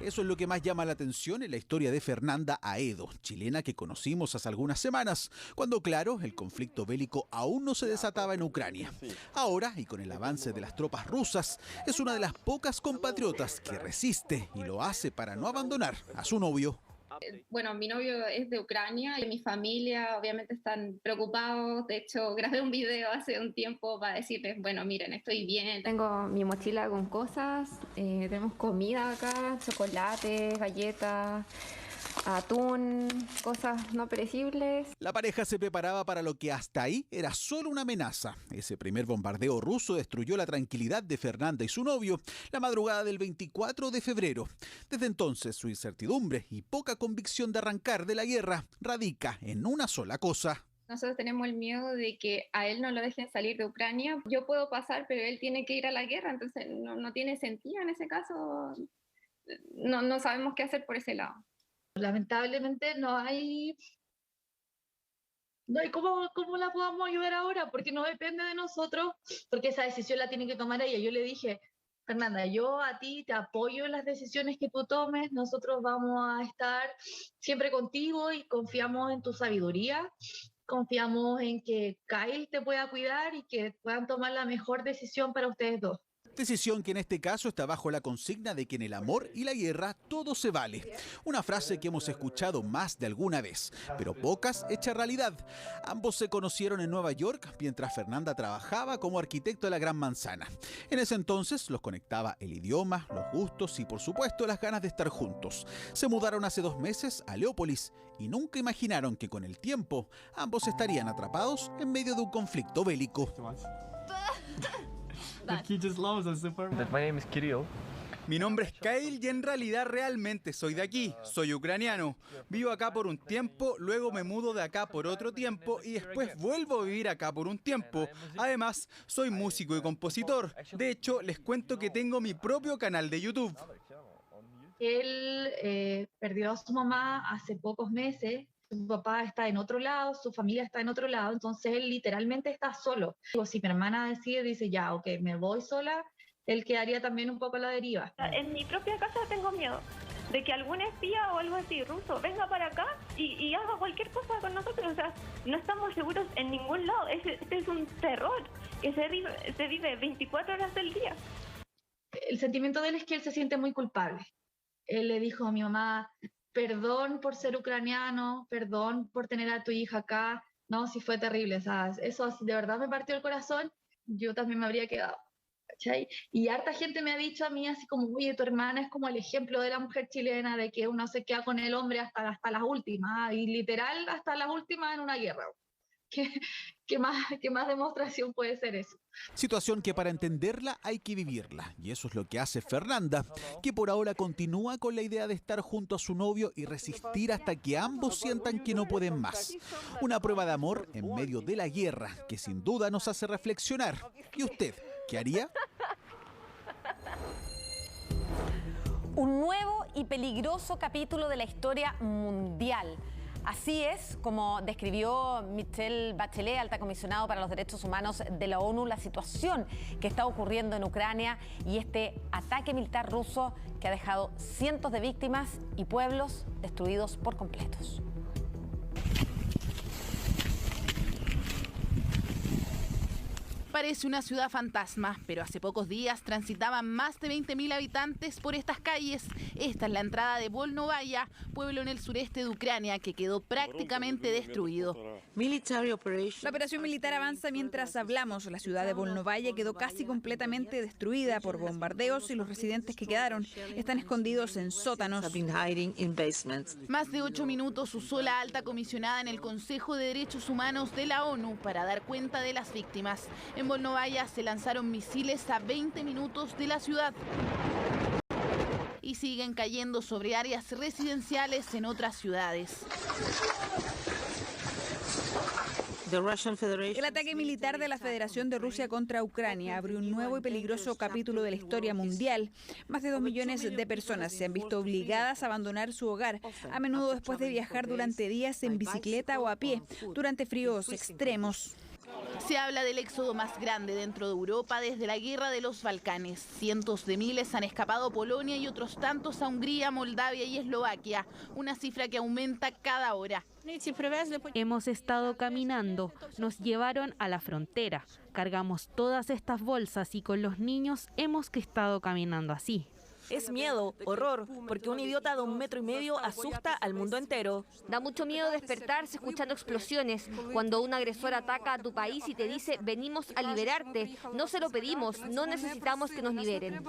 Speaker 9: Eso es lo que más llama la atención en la historia de Fernanda Aedo, chilena que conocimos hace algunas semanas, cuando, claro, el conflicto bélico aún no se desataba en Ucrania. Ahora, y con el avance de las tropas rusas, es una de las pocas compatriotas que resiste y lo hace para no abandonar a su novio.
Speaker 6: Bueno, mi novio es de Ucrania y mi familia obviamente están preocupados. De hecho, grabé un video hace un tiempo para decirles, bueno, miren, estoy bien.
Speaker 7: Tengo mi mochila con cosas, tenemos comida acá, chocolate, galletas, atún, cosas no perecibles.
Speaker 9: La pareja se preparaba para lo que hasta ahí era solo una amenaza. Ese primer bombardeo ruso destruyó la tranquilidad de Fernanda y su novio la madrugada del 24 de febrero. Desde entonces, su incertidumbre y poca convicción de arrancar de la guerra radica en una sola cosa.
Speaker 6: Nosotros tenemos el miedo de que a él no lo dejen salir de Ucrania. Yo puedo pasar, pero él tiene que ir a la guerra, entonces no tiene sentido en ese caso. No sabemos qué hacer por ese lado.
Speaker 10: Lamentablemente no hay cómo la podamos ayudar ahora, porque no depende de nosotros, porque esa decisión la tiene que tomar ella. Yo le dije, Fernanda, yo a ti te apoyo en las decisiones que tú tomes, nosotros vamos a estar siempre contigo y confiamos en tu sabiduría, confiamos en que Kyle te pueda cuidar y que puedan tomar la mejor decisión para ustedes dos.
Speaker 9: Decisión que en este caso está bajo la consigna de que en el amor y la guerra todo se vale. Una frase que hemos escuchado más de alguna vez, pero pocas hecha realidad. Ambos se conocieron en Nueva York mientras Fernanda trabajaba como arquitecto de la Gran Manzana. En ese entonces los conectaba el idioma, los gustos y por supuesto las ganas de estar juntos. Se mudaron hace 2 meses a Leópolis y nunca imaginaron que con el tiempo ambos estarían atrapados en medio de un conflicto bélico.
Speaker 11: Mi nombre es Kyle y en realidad realmente soy de aquí, soy ucraniano. Vivo acá por un tiempo, luego me mudo de acá por otro tiempo y después vuelvo a vivir acá por un tiempo. Además, soy músico y compositor. De hecho, les cuento que tengo mi propio canal de YouTube.
Speaker 10: Él perdió a su mamá hace pocos meses. Su papá está en otro lado, su familia está en otro lado, entonces él literalmente está solo. Si mi hermana dice ya, ok, me voy sola, él quedaría también un poco a la deriva.
Speaker 8: En mi propia casa tengo miedo de que algún espía o algo así ruso venga para acá y haga cualquier cosa con nosotros. O sea, no estamos seguros en ningún lado. Este es un terror que se vive 24 horas del día.
Speaker 10: El sentimiento de él es que él se siente muy culpable. Él le dijo a mi mamá, perdón por ser ucraniano, perdón por tener a tu hija acá. No, sí fue terrible, ¿sabes? Eso de verdad me partió el corazón. Yo también me habría quedado, ¿cachai? Y harta gente me ha dicho a mí así como, oye, tu hermana es como el ejemplo de la mujer chilena, de que uno se queda con el hombre hasta las últimas, y literal hasta las últimas en una guerra. ¿Qué más demostración puede ser eso?
Speaker 9: Situación que para entenderla hay que vivirla. Y eso es lo que hace Fernanda, que por ahora continúa con la idea de estar junto a su novio y resistir hasta que ambos sientan que no pueden más. Una prueba de amor en medio de la guerra que sin duda nos hace reflexionar. ¿Y usted qué haría?
Speaker 2: Un nuevo y peligroso capítulo de la historia mundial. Así es como describió Michelle Bachelet, alta comisionado para los derechos humanos de la ONU, la situación que está ocurriendo en Ucrania y este ataque militar ruso que ha dejado cientos de víctimas y pueblos destruidos por completos.
Speaker 25: Parece una ciudad fantasma, pero hace pocos días transitaban más de 20.000 habitantes por estas calles. Esta es la entrada de Volnovaya, pueblo en el sureste de Ucrania que quedó prácticamente destruido.
Speaker 26: La operación militar avanza mientras hablamos. La ciudad de Volnovaya quedó casi completamente destruida por bombardeos y los residentes que quedaron están escondidos en sótanos.
Speaker 25: Más de 8 minutos usó la alta comisionada en el Consejo de Derechos Humanos de la ONU para dar cuenta de las víctimas. En Volnovaya se lanzaron misiles a 20 minutos de la ciudad y siguen cayendo sobre áreas residenciales en otras ciudades.
Speaker 26: El ataque militar de la Federación de Rusia contra Ucrania abrió un nuevo y peligroso capítulo de la historia mundial. Más de 2 millones de personas se han visto obligadas a abandonar su hogar, a menudo después de viajar durante días en bicicleta o a pie, durante fríos extremos.
Speaker 25: Se habla del éxodo más grande dentro de Europa desde la Guerra de los Balcanes. Cientos de miles han escapado a Polonia y otros tantos a Hungría, Moldavia y Eslovaquia. Una cifra que aumenta cada hora.
Speaker 14: Hemos estado caminando, nos llevaron a la frontera, cargamos todas estas bolsas y con los niños hemos estado caminando así.
Speaker 15: Es miedo, horror, porque un idiota de 1,5 metros asusta al mundo entero.
Speaker 16: Da mucho miedo despertarse escuchando explosiones. Cuando un agresor ataca a tu país y te dice, venimos a liberarte, no se lo pedimos, no necesitamos que nos liberen.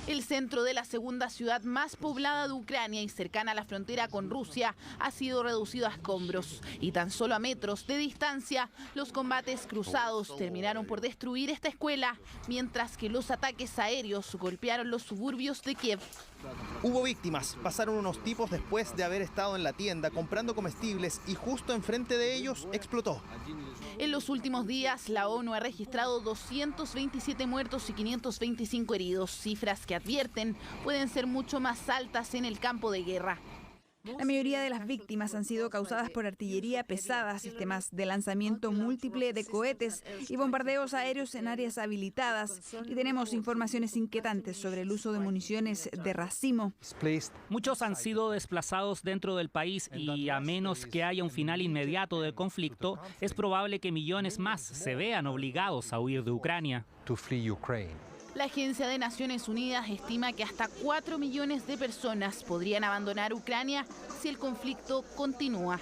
Speaker 25: El centro de la segunda ciudad más poblada de Ucrania y cercana a la frontera con Rusia ha sido reducido a escombros. Y tan solo a metros de distancia, los combates cruzados terminaron por destruir esta escuela, mientras que los ataques aéreos golpearon los suburbios de Kiev.
Speaker 17: Hubo víctimas. Pasaron unos tipos después de haber estado en la tienda comprando comestibles y justo enfrente de ellos explotó.
Speaker 25: En los últimos días, la ONU ha registrado 227 muertos y 525 heridos, cifras que advierten pueden ser mucho más altas en el campo de guerra.
Speaker 26: La mayoría de las víctimas han sido causadas por artillería pesada, sistemas de lanzamiento múltiple de cohetes y bombardeos aéreos en áreas habilitadas. Y tenemos informaciones inquietantes sobre el uso de municiones de racimo.
Speaker 18: Muchos han sido desplazados dentro del país y a menos que haya un final inmediato del conflicto, es probable que millones más se vean obligados a huir de Ucrania.
Speaker 25: La Agencia de Naciones Unidas estima que hasta 4 millones de personas podrían abandonar Ucrania si el conflicto continúa.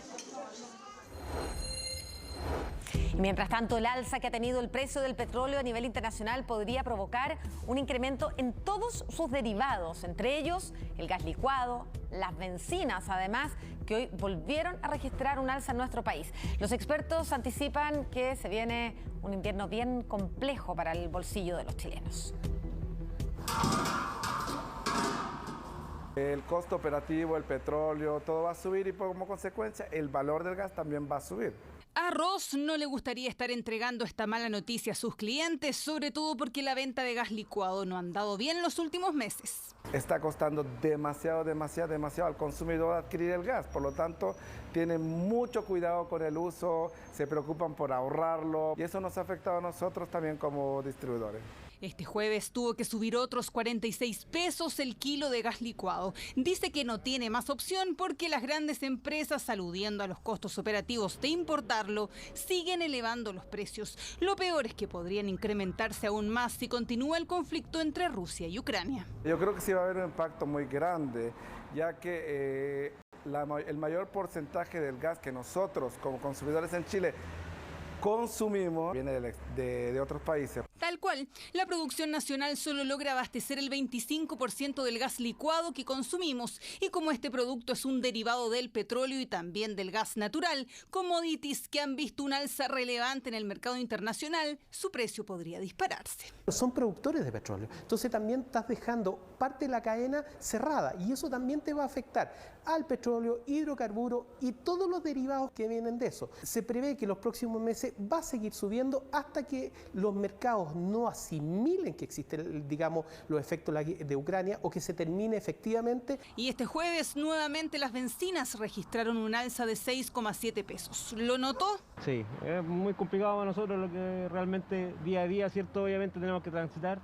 Speaker 2: Mientras tanto, el alza que ha tenido el precio del petróleo a nivel internacional podría provocar un incremento en todos sus derivados, entre ellos el gas licuado, las bencinas, además, que hoy volvieron a registrar un alza en nuestro país. Los expertos anticipan que se viene un invierno bien complejo para el bolsillo de los chilenos.
Speaker 20: El costo operativo, el petróleo, todo va a subir y como consecuencia el valor del gas también va a subir.
Speaker 22: A Ross no le gustaría estar entregando esta mala noticia a sus clientes, sobre todo porque la venta de gas licuado no ha andado bien los últimos meses.
Speaker 20: Está costando demasiado al consumidor adquirir el gas, por lo tanto tienen mucho cuidado con el uso, se preocupan por ahorrarlo y eso nos ha afectado a nosotros también como distribuidores.
Speaker 22: Este jueves tuvo que subir otros 46 pesos el kilo de gas licuado. Dice que no tiene más opción porque las grandes empresas, aludiendo a los costos operativos de importarlo, siguen elevando los precios. Lo peor es que podrían incrementarse aún más si continúa el conflicto entre Rusia y Ucrania.
Speaker 20: Yo creo que sí va a haber un impacto muy grande, ya que el mayor porcentaje del gas que nosotros como consumidores en Chile consumimos viene de otros países.
Speaker 22: Tal cual, la producción nacional solo logra abastecer el 25% del gas licuado que consumimos y como este producto es un derivado del petróleo y también del gas natural, commodities que han visto un alza relevante en el mercado internacional, su precio podría dispararse.
Speaker 27: Son productores de petróleo, entonces también estás dejando parte de la cadena cerrada y eso también te va a afectar al petróleo, hidrocarburo y todos los derivados que vienen de eso. Se prevé que en los próximos meses va a seguir subiendo hasta que los mercados no asimilen que existen, digamos, los efectos de Ucrania o que se termine efectivamente.
Speaker 22: Y este jueves nuevamente las bencinas registraron un alza de 6,7 pesos. ¿Lo notó?
Speaker 28: Sí, es muy complicado para nosotros lo que realmente día a día, ¿cierto? Obviamente tenemos que transitar,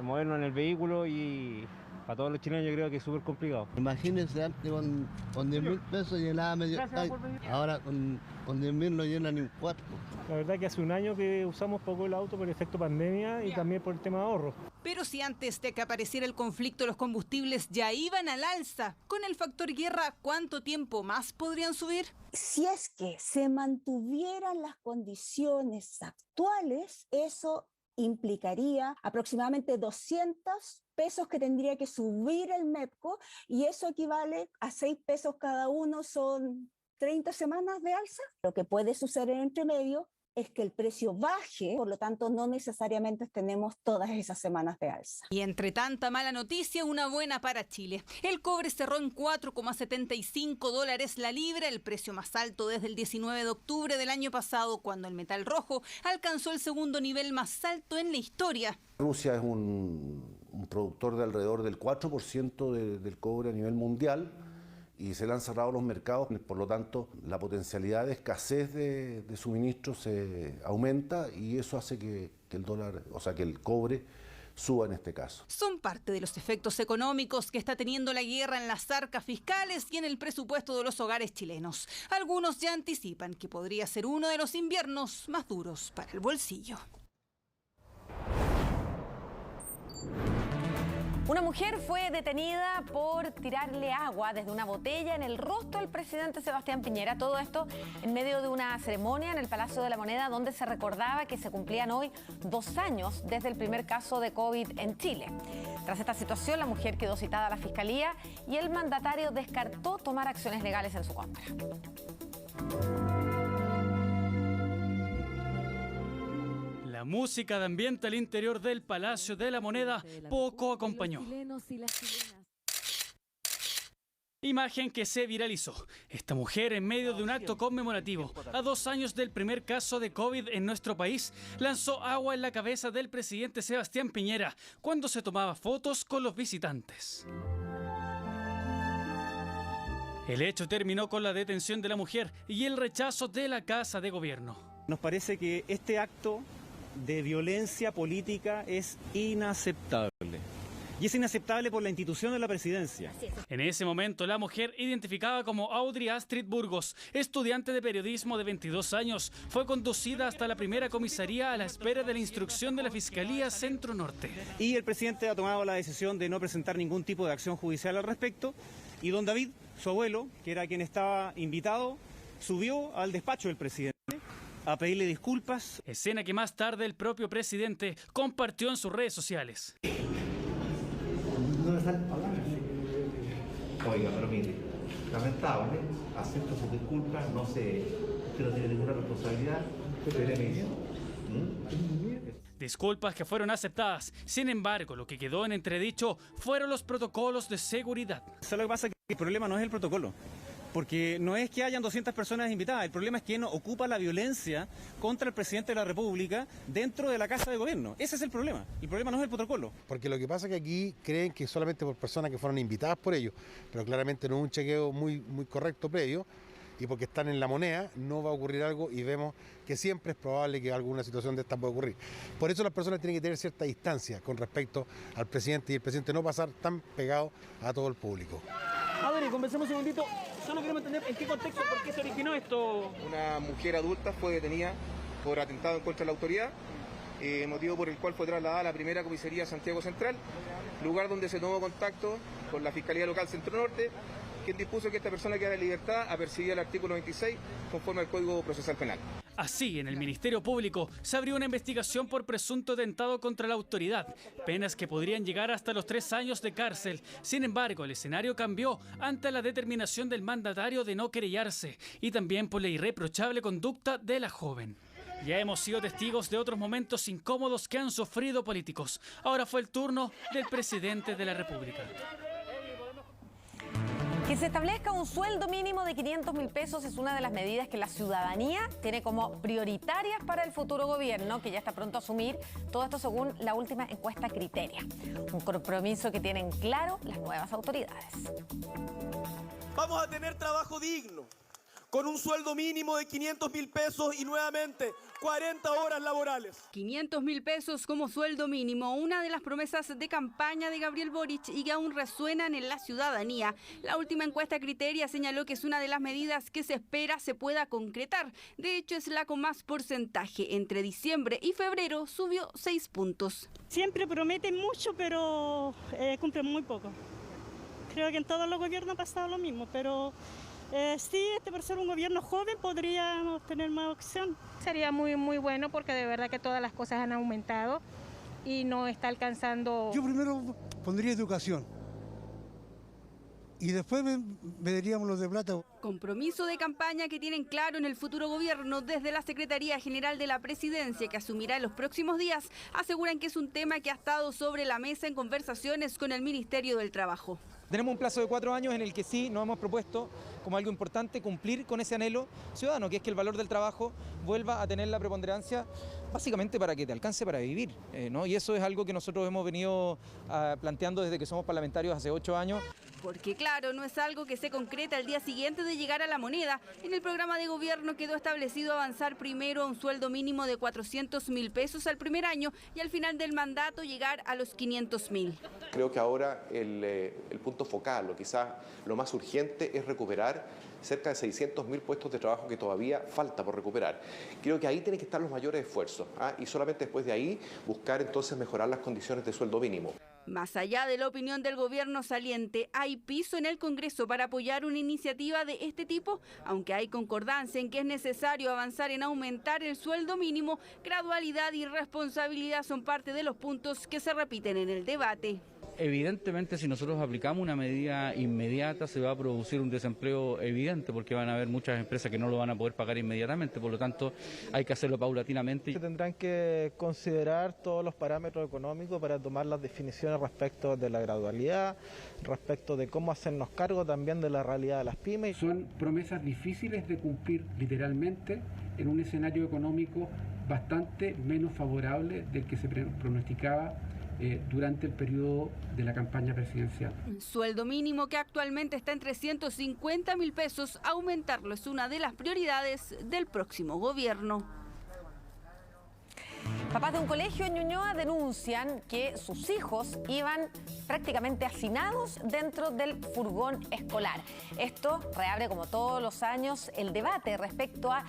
Speaker 28: movernos en el vehículo y para todos los chilenos yo creo que es súper complicado.
Speaker 29: Imagínense antes con 10.000 pesos llenaba medio tanque, ahora con 10.000 no llena ni un cuarto.
Speaker 28: La verdad que hace un año que usamos poco el auto por el efecto pandemia y también por el tema de ahorro.
Speaker 22: Pero si antes de que apareciera el conflicto los combustibles ya iban al alza, con el factor guerra, ¿cuánto tiempo más podrían subir?
Speaker 30: Si es que se mantuvieran las condiciones actuales, eso implicaría aproximadamente 200 pesos que tendría que subir el MEPCO y eso equivale a 6 pesos cada uno, son 30 semanas de alza. Lo que puede suceder entre medio es que el precio baje, por lo tanto no necesariamente tenemos todas esas semanas de alza.
Speaker 22: Y entre tanta mala noticia, una buena para Chile. El cobre cerró en $4,75 la libra, el precio más alto desde el 19 de octubre del año pasado, cuando el metal rojo alcanzó el segundo nivel más alto en la historia.
Speaker 31: Rusia es un productor de alrededor del 4% del cobre a nivel mundial
Speaker 1: y se le han cerrado los mercados, por lo tanto la potencialidad de escasez de suministros se aumenta y eso hace que el dólar, o sea que el cobre suba en este caso.
Speaker 22: Son parte de los efectos económicos que está teniendo la guerra en las arcas fiscales y en el presupuesto de los hogares chilenos. Algunos ya anticipan que podría ser uno de los inviernos más duros para el bolsillo.
Speaker 2: Una mujer fue detenida por tirarle agua desde una botella en el rostro del presidente Sebastián Piñera. Todo esto en medio de una ceremonia en el Palacio de la Moneda donde se recordaba que se cumplían hoy 2 años desde el primer caso de COVID en Chile. Tras esta situación, la mujer quedó citada a la Fiscalía y el mandatario descartó tomar acciones legales en su contra.
Speaker 3: La música de ambiente al interior del Palacio de la Moneda poco acompañó. Imagen que se viralizó. Esta mujer, en medio de un acto conmemorativo a 2 años del primer caso de COVID en nuestro país, lanzó agua en la cabeza del presidente Sebastián Piñera cuando se tomaba fotos con los visitantes. El hecho terminó con la detención de la mujer y el rechazo de la Casa de Gobierno.
Speaker 4: Nos parece que este acto de violencia política es inaceptable. Y es inaceptable por la institución de la presidencia.
Speaker 3: En ese momento, la mujer, identificada como Audrey Astrid Burgos, estudiante de periodismo de 22 años, fue conducida hasta la primera comisaría a la espera de la instrucción de la Fiscalía Centro Norte.
Speaker 4: Y el presidente ha tomado la decisión de no presentar ningún tipo de acción judicial al respecto. Y don David, su abuelo, que era quien estaba invitado, subió al despacho del presidente a pedirle disculpas.
Speaker 3: Escena que más tarde el propio presidente compartió en sus redes sociales.
Speaker 5: No me salen palabras. Oiga, pero mire, lamentable, acepto sus disculpas, no sé, usted no tiene ninguna responsabilidad, espéreme.
Speaker 3: Disculpas que fueron aceptadas. Sin embargo, lo que quedó en entredicho fueron los protocolos de seguridad.
Speaker 4: ¿Sabes lo que pasa? Que el problema no es el protocolo. Porque no es que hayan 200 personas invitadas, el problema es quién ocupa la violencia contra el presidente de la República dentro de la Casa de Gobierno. Ese es el problema no es el protocolo.
Speaker 12: Porque lo que pasa es que aquí creen que solamente por personas que fueron invitadas por ellos, pero claramente no es un chequeo muy correcto previo, y porque están en la moneda no va a ocurrir algo y vemos que siempre es probable que alguna situación de esta pueda ocurrir. Por eso las personas tienen que tener cierta distancia con respecto al presidente y el presidente no pasar tan pegado a todo el público.
Speaker 4: Adri, conversemos un segundito. Solo queremos entender en qué contexto, por qué se originó esto.
Speaker 13: Una mujer adulta fue detenida por atentado en contra de la autoridad, motivo por el cual fue trasladada a la primera comisaría Santiago Central, lugar donde se tomó contacto con la Fiscalía Local Centro Norte, quien dispuso que esta persona quedara en libertad a perseguir el artículo 26 conforme al Código Procesal Penal.
Speaker 3: Así, en el Ministerio Público se abrió una investigación por presunto atentado contra la autoridad, penas que podrían llegar hasta los 3 años de cárcel. Sin embargo, el escenario cambió ante la determinación del mandatario de no querellarse y también por la irreprochable conducta de la joven. Ya hemos sido testigos de otros momentos incómodos que han sufrido políticos. Ahora fue el turno del presidente de la República.
Speaker 2: Que se establezca un sueldo mínimo de 500.000 pesos es una de las medidas que la ciudadanía tiene como prioritarias para el futuro gobierno, que ya está pronto a asumir. Todo esto según la última encuesta Criteria. Un compromiso que tienen claro las nuevas autoridades.
Speaker 19: Vamos a tener trabajo digno, con un sueldo mínimo de 500.000 pesos y nuevamente 40 horas laborales.
Speaker 22: 500.000 pesos como sueldo mínimo, una de las promesas de campaña de Gabriel Boric y que aún resuenan en la ciudadanía. La última encuesta Criteria señaló que es una de las medidas que se espera se pueda concretar. De hecho, es la con más porcentaje. Entre diciembre y febrero subió 6 puntos.
Speaker 21: Siempre prometen mucho, pero cumplen muy poco. Creo que en todos los gobiernos ha pasado lo mismo, pero sí, por ser un gobierno joven podríamos tener más opción.
Speaker 23: Sería muy bueno porque de verdad que todas las cosas han aumentado y no está alcanzando.
Speaker 24: Yo primero pondría educación y después veríamos los de plata.
Speaker 22: Compromiso de campaña que tienen claro en el futuro gobierno desde la Secretaría General de la Presidencia, que asumirá en los próximos días. Aseguran que es un tema que ha estado sobre la mesa en conversaciones con el Ministerio del Trabajo.
Speaker 31: Tenemos un plazo de 4 años en el que sí nos hemos propuesto como algo importante cumplir con ese anhelo ciudadano, que es que el valor del trabajo vuelva a tener la preponderancia básicamente para que te alcance para vivir, ¿no? Y eso es algo que nosotros hemos venido planteando desde que somos parlamentarios hace 8 años.
Speaker 6: Porque claro, no es algo que se concreta al día siguiente de llegar a la moneda. En el programa de gobierno quedó establecido avanzar primero a un sueldo mínimo de 400.000 pesos al primer año y al final del mandato llegar a los 500.000.
Speaker 7: Creo que ahora el punto focal, o quizás lo más urgente, es recuperar cerca de 600.000 puestos de trabajo que todavía falta por recuperar. Creo que ahí tienen que estar los mayores esfuerzos, y solamente después de ahí buscar entonces mejorar las condiciones de sueldo mínimo.
Speaker 6: Más allá de la opinión del gobierno saliente, ¿hay piso en el Congreso para apoyar una iniciativa de este tipo? Aunque hay concordancia en que es necesario avanzar en aumentar el sueldo mínimo, gradualidad y responsabilidad son parte de los puntos que se repiten en el debate.
Speaker 8: Evidentemente, si nosotros aplicamos una medida inmediata, se va a producir un desempleo evidente, porque van a haber muchas empresas que no lo van a poder pagar inmediatamente, por lo tanto hay que hacerlo paulatinamente.
Speaker 9: Se tendrán que considerar todos los parámetros económicos para tomar las definiciones respecto de la gradualidad, respecto de cómo hacernos cargo también de la realidad de las pymes.
Speaker 10: Son promesas difíciles de cumplir literalmente en un escenario económico bastante menos favorable del que se pronosticaba durante el periodo de la campaña presidencial.
Speaker 6: Sueldo mínimo que actualmente está en 350.000 pesos, aumentarlo es una de las prioridades del próximo gobierno.
Speaker 2: Papás de un colegio en Ñuñoa denuncian que sus hijos iban prácticamente hacinados dentro del furgón escolar. Esto reabre, como todos los años, el debate respecto a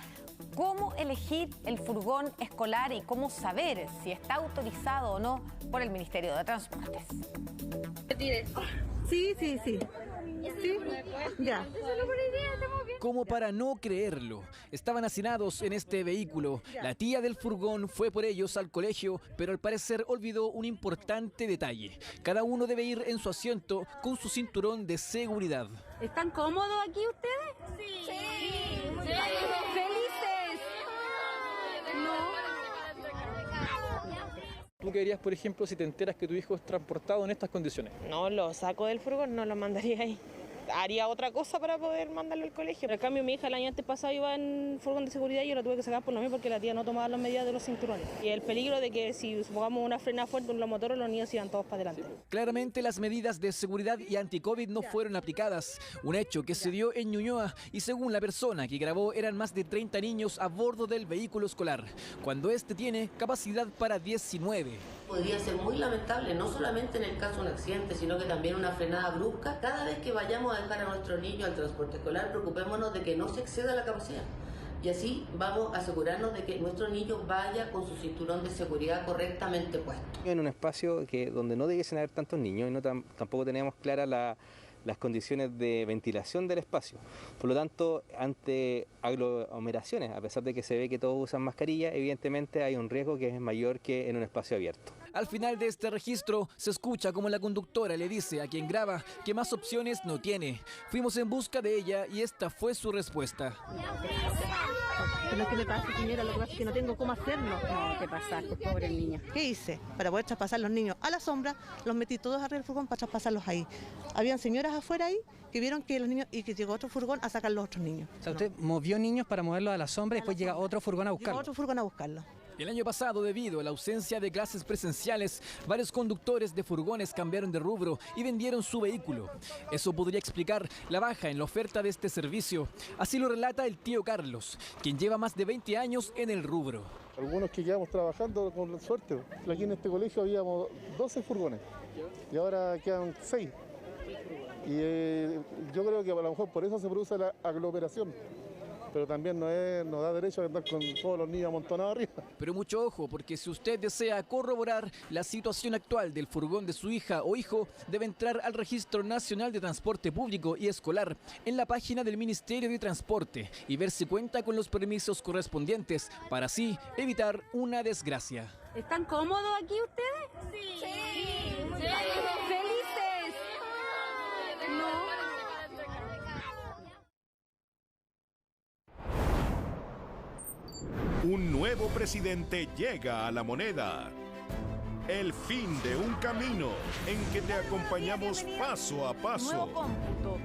Speaker 2: cómo elegir el furgón escolar y cómo saber si está autorizado o no por el Ministerio de Transportes.
Speaker 11: Sí. Ya.
Speaker 14: Como para no creerlo, estaban hacinados en este vehículo. La tía del furgón fue por ellos al colegio, pero al parecer olvidó un importante detalle. Cada uno debe ir en su asiento con su cinturón de seguridad.
Speaker 6: ¿Están cómodos aquí ustedes? Sí. ¿Felices? No.
Speaker 31: ¿Tú qué harías, por ejemplo, si te enteras que tu hijo es transportado en estas condiciones?
Speaker 15: No, lo saco del furgón, no lo mandaría ahí. Haría otra cosa para poder mandarlo al colegio. En cambio, mi hija el año antes pasado iba en furgón de seguridad y yo la tuve que sacar por lo mismo porque la tía no tomaba las medidas de los cinturones. Y el peligro de que si supongamos una frena fuerte, un motor, los niños iban todos para adelante.
Speaker 14: Claramente las medidas de seguridad y anti-COVID no fueron aplicadas. Un hecho que se dio en Ñuñoa y según la persona que grabó eran más de 30 niños a bordo del vehículo escolar, cuando este tiene capacidad para 19.
Speaker 16: Podría ser muy lamentable, no solamente en el caso de un accidente, sino que también una frenada brusca. Cada vez que vayamos a dejar a nuestros niños al transporte escolar, preocupémonos de que no se exceda la capacidad. Y así vamos a asegurarnos de que nuestro niño vaya con su cinturón de seguridad correctamente puesto.
Speaker 31: En un espacio donde no debiesen haber tantos niños y tampoco teníamos claras las condiciones de ventilación del espacio. Por lo tanto, ante aglomeraciones, a pesar de que se ve que todos usan mascarilla, evidentemente hay un riesgo que es mayor que en un espacio abierto.
Speaker 14: Al final de este registro se escucha como la conductora le dice a quien graba que más opciones no tiene. Fuimos en busca de ella y esta fue su respuesta.
Speaker 11: Pero ¿qué le pasa, señora? Lo que pasa es que no tengo cómo hacerlo.
Speaker 15: No, ¿qué pasaste, pobre niña?
Speaker 11: ¿Qué hice? Para poder traspasar los niños a la sombra, los metí todos arriba del furgón para traspasarlos ahí. Habían señoras afuera ahí que vieron que los niños y que llegó otro furgón a sacar los otros niños.
Speaker 31: O sea, usted movió niños para moverlos a la sombra y después llega otro furgón a buscarlos.
Speaker 11: Llegó otro furgón a buscarlos.
Speaker 14: El año pasado, debido a la ausencia de clases presenciales, varios conductores de furgones cambiaron de rubro y vendieron su vehículo. Eso podría explicar la baja en la oferta de este servicio. Así lo relata el tío Carlos, quien lleva más de 20 años en el rubro.
Speaker 17: Algunos que quedamos trabajando con suerte. Aquí en este colegio habíamos 12 furgones y ahora quedan 6. Y yo creo que a lo mejor por eso se produce la aglomeración. Pero también nos da derecho a andar con todos los niños amontonados arriba.
Speaker 14: Pero mucho ojo, porque si usted desea corroborar la situación actual del furgón de su hija o hijo, debe entrar al Registro Nacional de Transporte Público y Escolar en la página del Ministerio de Transporte y ver si cuenta con los permisos correspondientes para así evitar una desgracia.
Speaker 6: ¿Están cómodos aquí ustedes? Sí. ¿Felices? No.
Speaker 26: Un nuevo presidente llega a La Moneda.
Speaker 1: El fin de un camino en que te acompañamos paso a paso.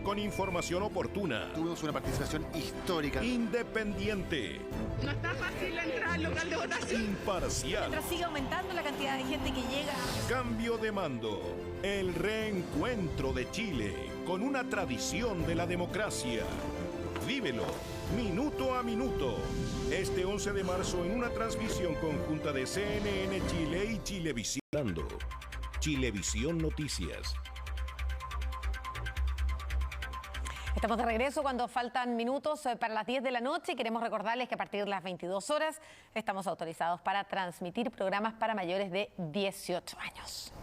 Speaker 1: Con información oportuna.
Speaker 5: Tuvimos una participación histórica.
Speaker 1: Independiente.
Speaker 12: No está fácil entrar al local de votación.
Speaker 1: Imparcial.
Speaker 2: Mientras sigue aumentando la cantidad de gente que llega.
Speaker 1: Cambio de mando. El reencuentro de Chile con una tradición de la democracia. Vívelo, minuto a minuto. Este 11 de marzo en una transmisión conjunta de CNN Chile y Chilevisión. Chilevisión Noticias.
Speaker 2: Estamos de regreso cuando faltan minutos para las 10 de la noche y queremos recordarles que a partir de las 22 horas estamos autorizados para transmitir programas para mayores de 18 años.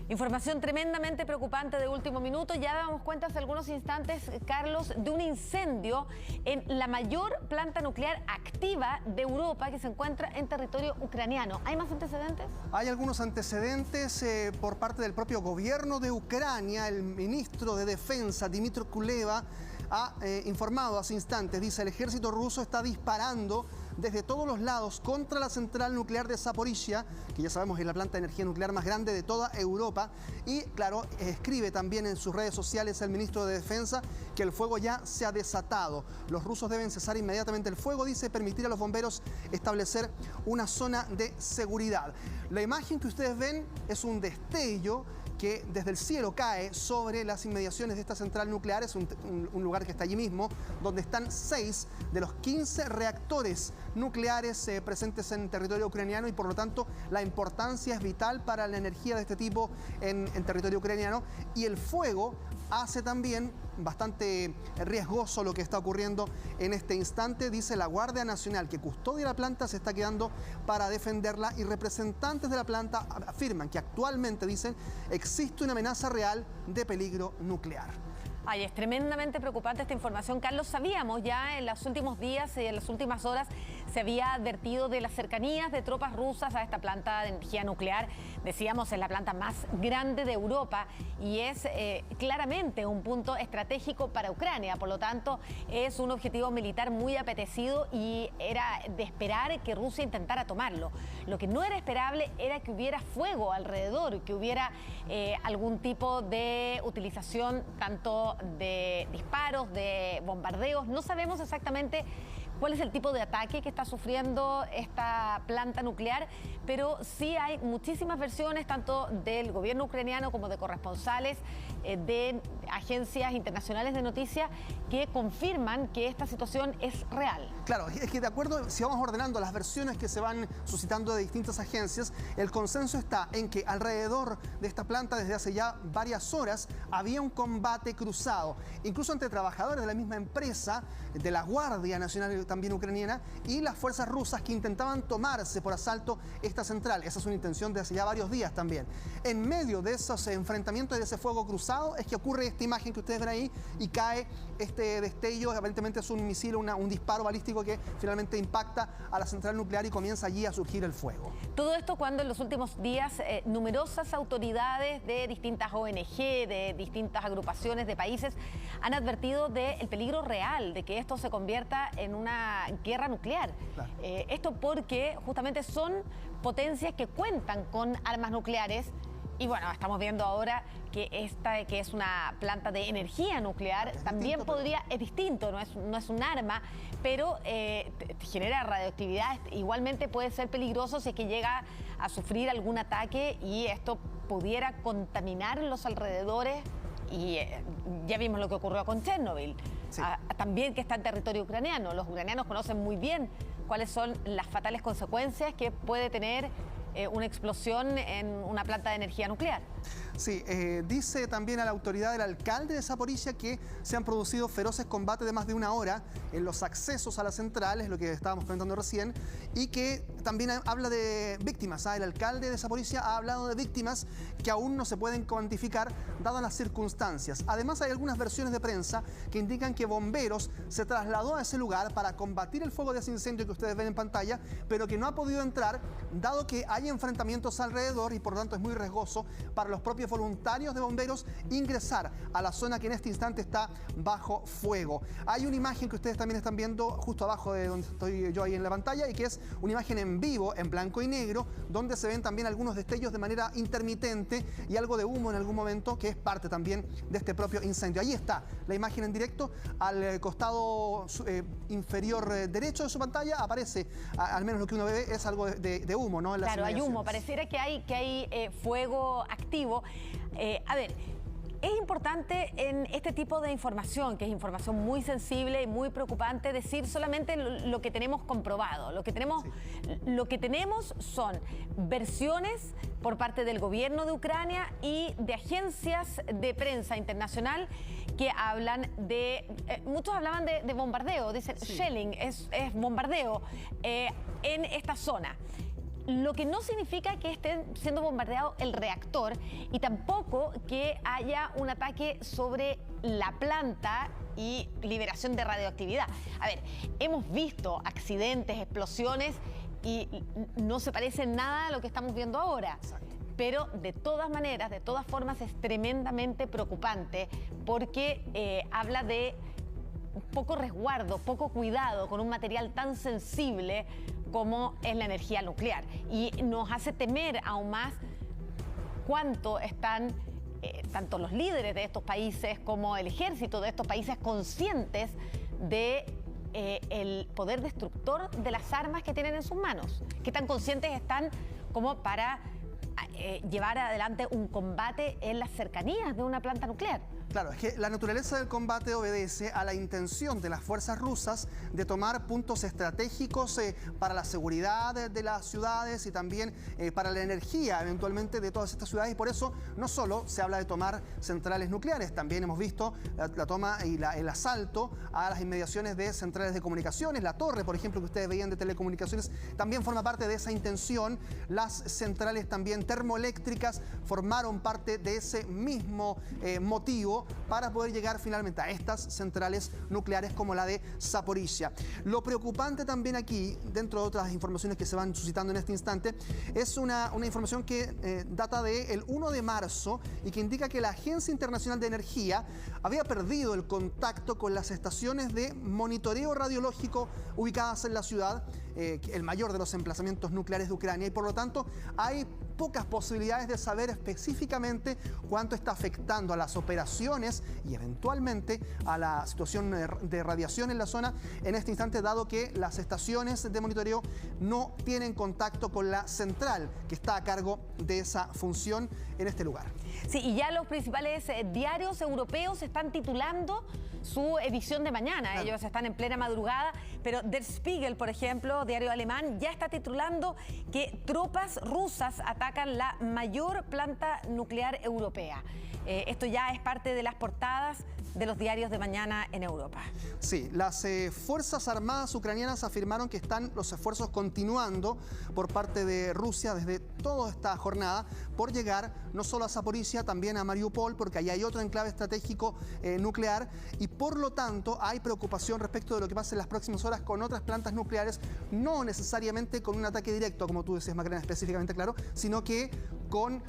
Speaker 2: Información tremendamente preocupante de último minuto. Ya dábamos cuenta hace algunos instantes, Carlos, de un incendio en la mayor planta nuclear activa de Europa que se encuentra en territorio ucraniano. ¿Hay más antecedentes?
Speaker 18: Hay algunos antecedentes por parte del propio gobierno de Ucrania. El ministro de Defensa, Dmytro Kuleba, ha informado hace instantes. Dice, el ejército ruso está disparando desde todos los lados contra la central nuclear de Zaporizhia, que ya sabemos es la planta de energía nuclear más grande de toda Europa. Y claro, escribe también en sus redes sociales el ministro de Defensa que el fuego ya se ha desatado. Los rusos deben cesar inmediatamente el fuego, dice, permitir a los bomberos establecer una zona de seguridad. La imagen que ustedes ven es un destello que desde el cielo cae sobre las inmediaciones de esta central nuclear. Es un lugar que está allí mismo, donde están 6 de los 15 reactores nucleares presentes en territorio ucraniano y por lo tanto la importancia es vital para la energía de este tipo en territorio ucraniano. Y el fuego hace también bastante riesgoso lo que está ocurriendo en este instante. Dice la Guardia Nacional que custodia la planta se está quedando para defenderla y representantes de la planta afirman que actualmente, dicen, existe una amenaza real de peligro nuclear.
Speaker 2: Ay, es tremendamente preocupante esta información. Carlos, sabíamos ya en los últimos días y en las últimas horas se había advertido de las cercanías de tropas rusas a esta planta de energía nuclear. Decíamos, es la planta más grande de Europa y es claramente un punto estratégico para Ucrania. Por lo tanto, es un objetivo militar muy apetecido y era de esperar que Rusia intentara tomarlo. Lo que no era esperable era que hubiera fuego alrededor, que hubiera algún tipo de utilización tanto de disparos, de bombardeos. No sabemos exactamente cuál es el tipo de ataque que está sufriendo esta planta nuclear, pero sí hay muchísimas versiones, tanto del gobierno ucraniano como de corresponsales de agencias internacionales de noticias que confirman que esta situación es real.
Speaker 18: Claro, es que de acuerdo, si vamos ordenando las versiones que se van suscitando de distintas agencias, el consenso está en que alrededor de esta planta desde hace ya varias horas había un combate cruzado, incluso entre trabajadores de la misma empresa, de la Guardia Nacional también ucraniana, y las fuerzas rusas que intentaban tomarse por asalto esta central. Esa es una intención de hace ya varios días también. En medio de esos enfrentamientos y de ese fuego cruzado es que ocurre esta imagen que ustedes ven ahí y cae este destello. Aparentemente es un misil, un disparo balístico que finalmente impacta a la central nuclear y comienza allí a surgir el fuego.
Speaker 2: Todo esto cuando en los últimos días numerosas autoridades de distintas ONG, de distintas agrupaciones de países han advertido del peligro real de que esto se convierta en una guerra nuclear. Claro. Esto porque justamente son potencias que cuentan con armas nucleares. Y bueno, estamos viendo ahora que esta, que es una planta de energía nuclear, también podría, es distinto, no es un arma, pero genera radioactividad. Igualmente puede ser peligroso si es que llega a sufrir algún ataque y esto pudiera contaminar los alrededores. Y ya vimos lo que ocurrió con Chernobyl, sí. También que está en territorio ucraniano. Los ucranianos conocen muy bien cuáles son las fatales consecuencias que puede tener una explosión en una planta de energía nuclear.
Speaker 18: Sí, dice también a la autoridad del alcalde de Zaporizhia que se han producido feroces combates de más de una hora en los accesos a la central, es lo que estábamos comentando recién, y que también habla de víctimas. El alcalde de Zaporizhia ha hablado de víctimas que aún no se pueden cuantificar dadas las circunstancias. Además, hay algunas versiones de prensa que indican que bomberos se trasladó a ese lugar para combatir el fuego de ese incendio que ustedes ven en pantalla, pero que no ha podido entrar dado que hay enfrentamientos alrededor y por lo tanto es muy riesgoso para los propios voluntarios de bomberos ingresar a la zona que en este instante está bajo fuego. Hay una imagen que ustedes también están viendo justo abajo de donde estoy yo ahí en la pantalla y que es una imagen en vivo, en blanco y negro, donde se ven también algunos destellos de manera intermitente y algo de humo en algún momento, que es parte también de este propio incendio. Ahí está la imagen en directo, al costado inferior derecho de su pantalla aparece, al menos lo que uno ve es algo de humo, ¿no? En las
Speaker 2: claro, hay humo, pareciera que hay fuego activo. A ver, es importante en este tipo de información, que es información muy sensible y muy preocupante, decir solamente lo que tenemos comprobado. Lo que tenemos son versiones por parte del gobierno de Ucrania y de agencias de prensa internacional que hablan de... muchos hablaban de bombardeo, dicen shelling, es bombardeo en esta zona. Lo que no significa que esté siendo bombardeado el reactor y tampoco que haya un ataque sobre la planta y liberación de radioactividad. A ver, hemos visto accidentes, explosiones y no se parece en nada a lo que estamos viendo ahora. Pero de todas maneras, de todas formas, es tremendamente preocupante porque habla de poco resguardo, poco cuidado con un material tan sensible como es la energía nuclear. Y nos hace temer aún más cuánto están tanto los líderes de estos países como el ejército de estos países conscientes de el poder destructor de las armas que tienen en sus manos. Qué tan conscientes están como para llevar adelante un combate en las cercanías de una planta nuclear.
Speaker 18: Claro, es que la naturaleza del combate obedece a la intención de las fuerzas rusas de tomar puntos estratégicos para la seguridad de las ciudades y también para la energía eventualmente de todas estas ciudades, y por eso no solo se habla de tomar centrales nucleares, también hemos visto la toma y el asalto a las inmediaciones de centrales de comunicaciones. La torre, por ejemplo, que ustedes veían de telecomunicaciones, también forma parte de esa intención. Las centrales también termoeléctricas formaron parte de ese mismo motivo para poder llegar finalmente a estas centrales nucleares como la de Zaporizhia. Lo preocupante también aquí, dentro de otras informaciones que se van suscitando en este instante, es una información que data del 1 de marzo y que indica que la Agencia Internacional de Energía había perdido el contacto con las estaciones de monitoreo radiológico ubicadas en la ciudad, el mayor de los emplazamientos nucleares de Ucrania, y por lo tanto hay pocas posibilidades de saber específicamente cuánto está afectando a las operaciones y eventualmente a la situación de radiación en la zona en este instante, dado que las estaciones de monitoreo no tienen contacto con la central que está a cargo de esa función en este lugar.
Speaker 2: Sí, y ya los principales diarios europeos están titulando su edición de mañana. Claro. Ellos están en plena madrugada, pero Der Spiegel, por ejemplo, diario alemán, ya está titulando que tropas rusas atacan la mayor planta nuclear europea. Esto ya es parte de las portadas de los diarios de mañana en Europa.
Speaker 18: Sí, las Fuerzas Armadas ucranianas afirmaron que están los esfuerzos continuando por parte de Rusia desde toda esta jornada por llegar no solo a Zaporizhia, también a Mariupol, porque allá hay otro enclave estratégico nuclear, y por lo tanto hay preocupación respecto de lo que pasa en las próximas horas con otras plantas nucleares, no necesariamente con un ataque directo, como tú decías, Macarena, específicamente, claro, sino que con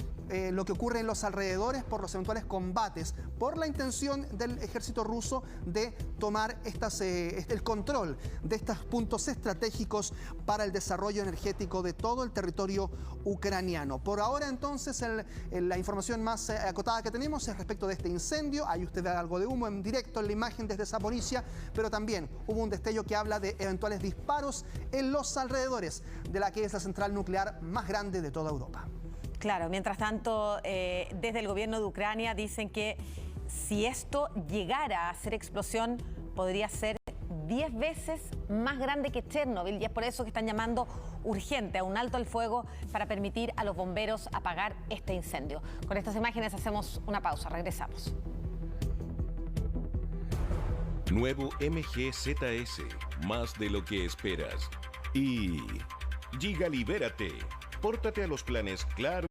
Speaker 18: lo que ocurre en los alrededores por los eventuales combates, por la intención del ejército ruso de tomar el control de estos puntos estratégicos para el desarrollo energético de todo el territorio ucraniano. Por ahora, entonces, la información más acotada que tenemos es respecto de este incendio. Ahí usted ve algo de humo en directo en la imagen desde Zaporizhia, pero también hubo un destello que habla de eventuales disparos en los alrededores de la que es la central nuclear más grande de toda Europa.
Speaker 2: Claro, mientras tanto, desde el gobierno de Ucrania dicen que si esto llegara a ser explosión, podría ser 10 veces más grande que Chernobyl, y es por eso que están llamando urgente a un alto al fuego para permitir a los bomberos apagar este incendio. Con estas imágenes hacemos una pausa, regresamos.
Speaker 1: Nuevo MG ZS, más de lo que esperas. Y Giga Libérate, pórtate a los planes Claro.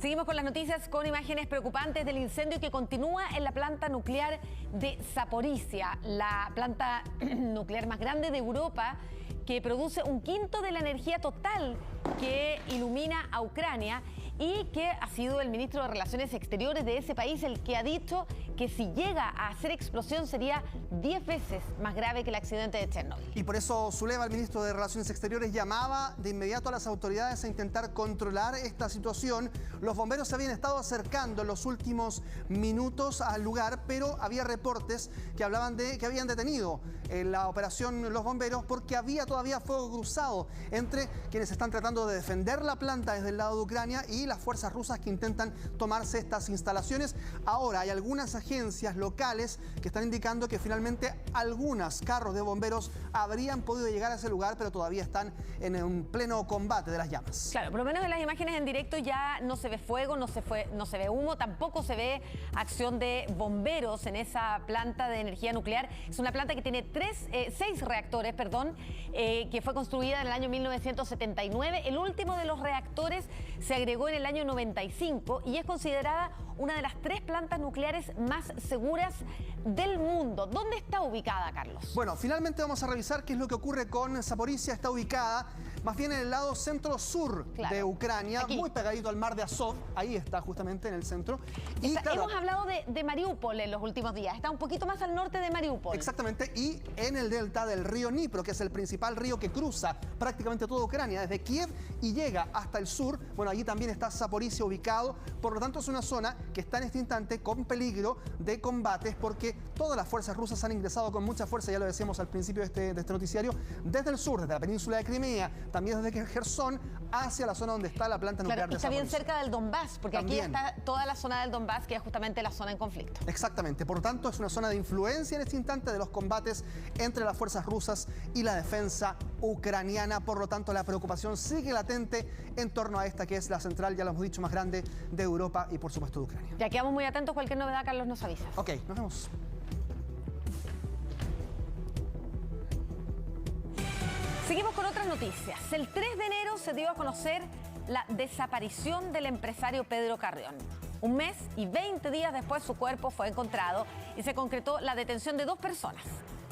Speaker 2: Seguimos con las noticias, con imágenes preocupantes del incendio que continúa en la planta nuclear de Zaporizhia, la planta nuclear más grande de Europa, que produce 1/5 de la energía total que ilumina a Ucrania y que ha sido el ministro de Relaciones Exteriores de ese país el que ha dicho que si llega a hacer explosión sería 10 veces más grave que el accidente de Chernobyl.
Speaker 18: Y por eso Zulema, el ministro de Relaciones Exteriores, llamaba de inmediato a las autoridades a intentar controlar esta situación. Los bomberos se habían estado acercando en los últimos minutos al lugar, pero había reportes que hablaban de que habían detenido la operación los bomberos porque había todavía fuego cruzado entre quienes están tratando de defender la planta desde el lado de Ucrania y las fuerzas rusas que intentan tomarse estas instalaciones. Ahora hay algunas agencias locales que están indicando que finalmente algunos carros de bomberos habrían podido llegar a ese lugar, pero todavía están en un pleno combate de las llamas.
Speaker 2: Claro, por lo menos en las imágenes en directo ya no se ve fuego, no se ve humo, tampoco se ve acción de bomberos en esa planta de energía nuclear. Es una planta que tiene 6 reactores, que fue construida en el año 1979. El último de los reactores se agregó en el año 95 y es considerada una de las 3 plantas nucleares más seguras del mundo. ¿Dónde está ubicada, Carlos?
Speaker 18: Bueno, finalmente vamos a revisar qué es lo que ocurre con Zaporizhia. Está ubicada más bien en el lado centro-sur de Ucrania, muy pegadito al mar de Azov. Ahí está, justamente en el centro. Y
Speaker 2: hemos hablado de Mariupol en los últimos días. Está un poquito más al norte de Mariupol.
Speaker 18: Exactamente, y en el delta del río Dnipro, que es el principal río que cruza prácticamente toda Ucrania, desde Kiev y llega hasta el sur. Bueno, allí también está Zaporizhia ubicado. Por lo tanto, es una zona que está en este instante con peligro de combates porque todas las fuerzas rusas han ingresado con mucha fuerza, ya lo decíamos al principio de este noticiario, desde el sur, desde la península de Crimea, también desde Gerson, hacia la zona donde está la planta nuclear de Zaporizhia.
Speaker 2: Está bien cerca del Donbass, porque también aquí está toda la zona del Donbass, que es justamente la zona en conflicto.
Speaker 18: Exactamente, por lo tanto es una zona de influencia en este instante de los combates entre las fuerzas rusas y la defensa ucraniana. Por lo tanto, la preocupación sigue latente en torno a esta que es la central, ya lo hemos dicho, más grande de Europa y por supuesto de Ucrania.
Speaker 2: Ya quedamos muy atentos, cualquier novedad, Carlos, nos avisa.
Speaker 18: Ok, nos vemos.
Speaker 2: Seguimos con otras noticias. El 3 de enero se dio a conocer la desaparición del empresario Pedro Carrión. Un mes y 20 días después su cuerpo fue encontrado y se concretó la detención de 2 personas.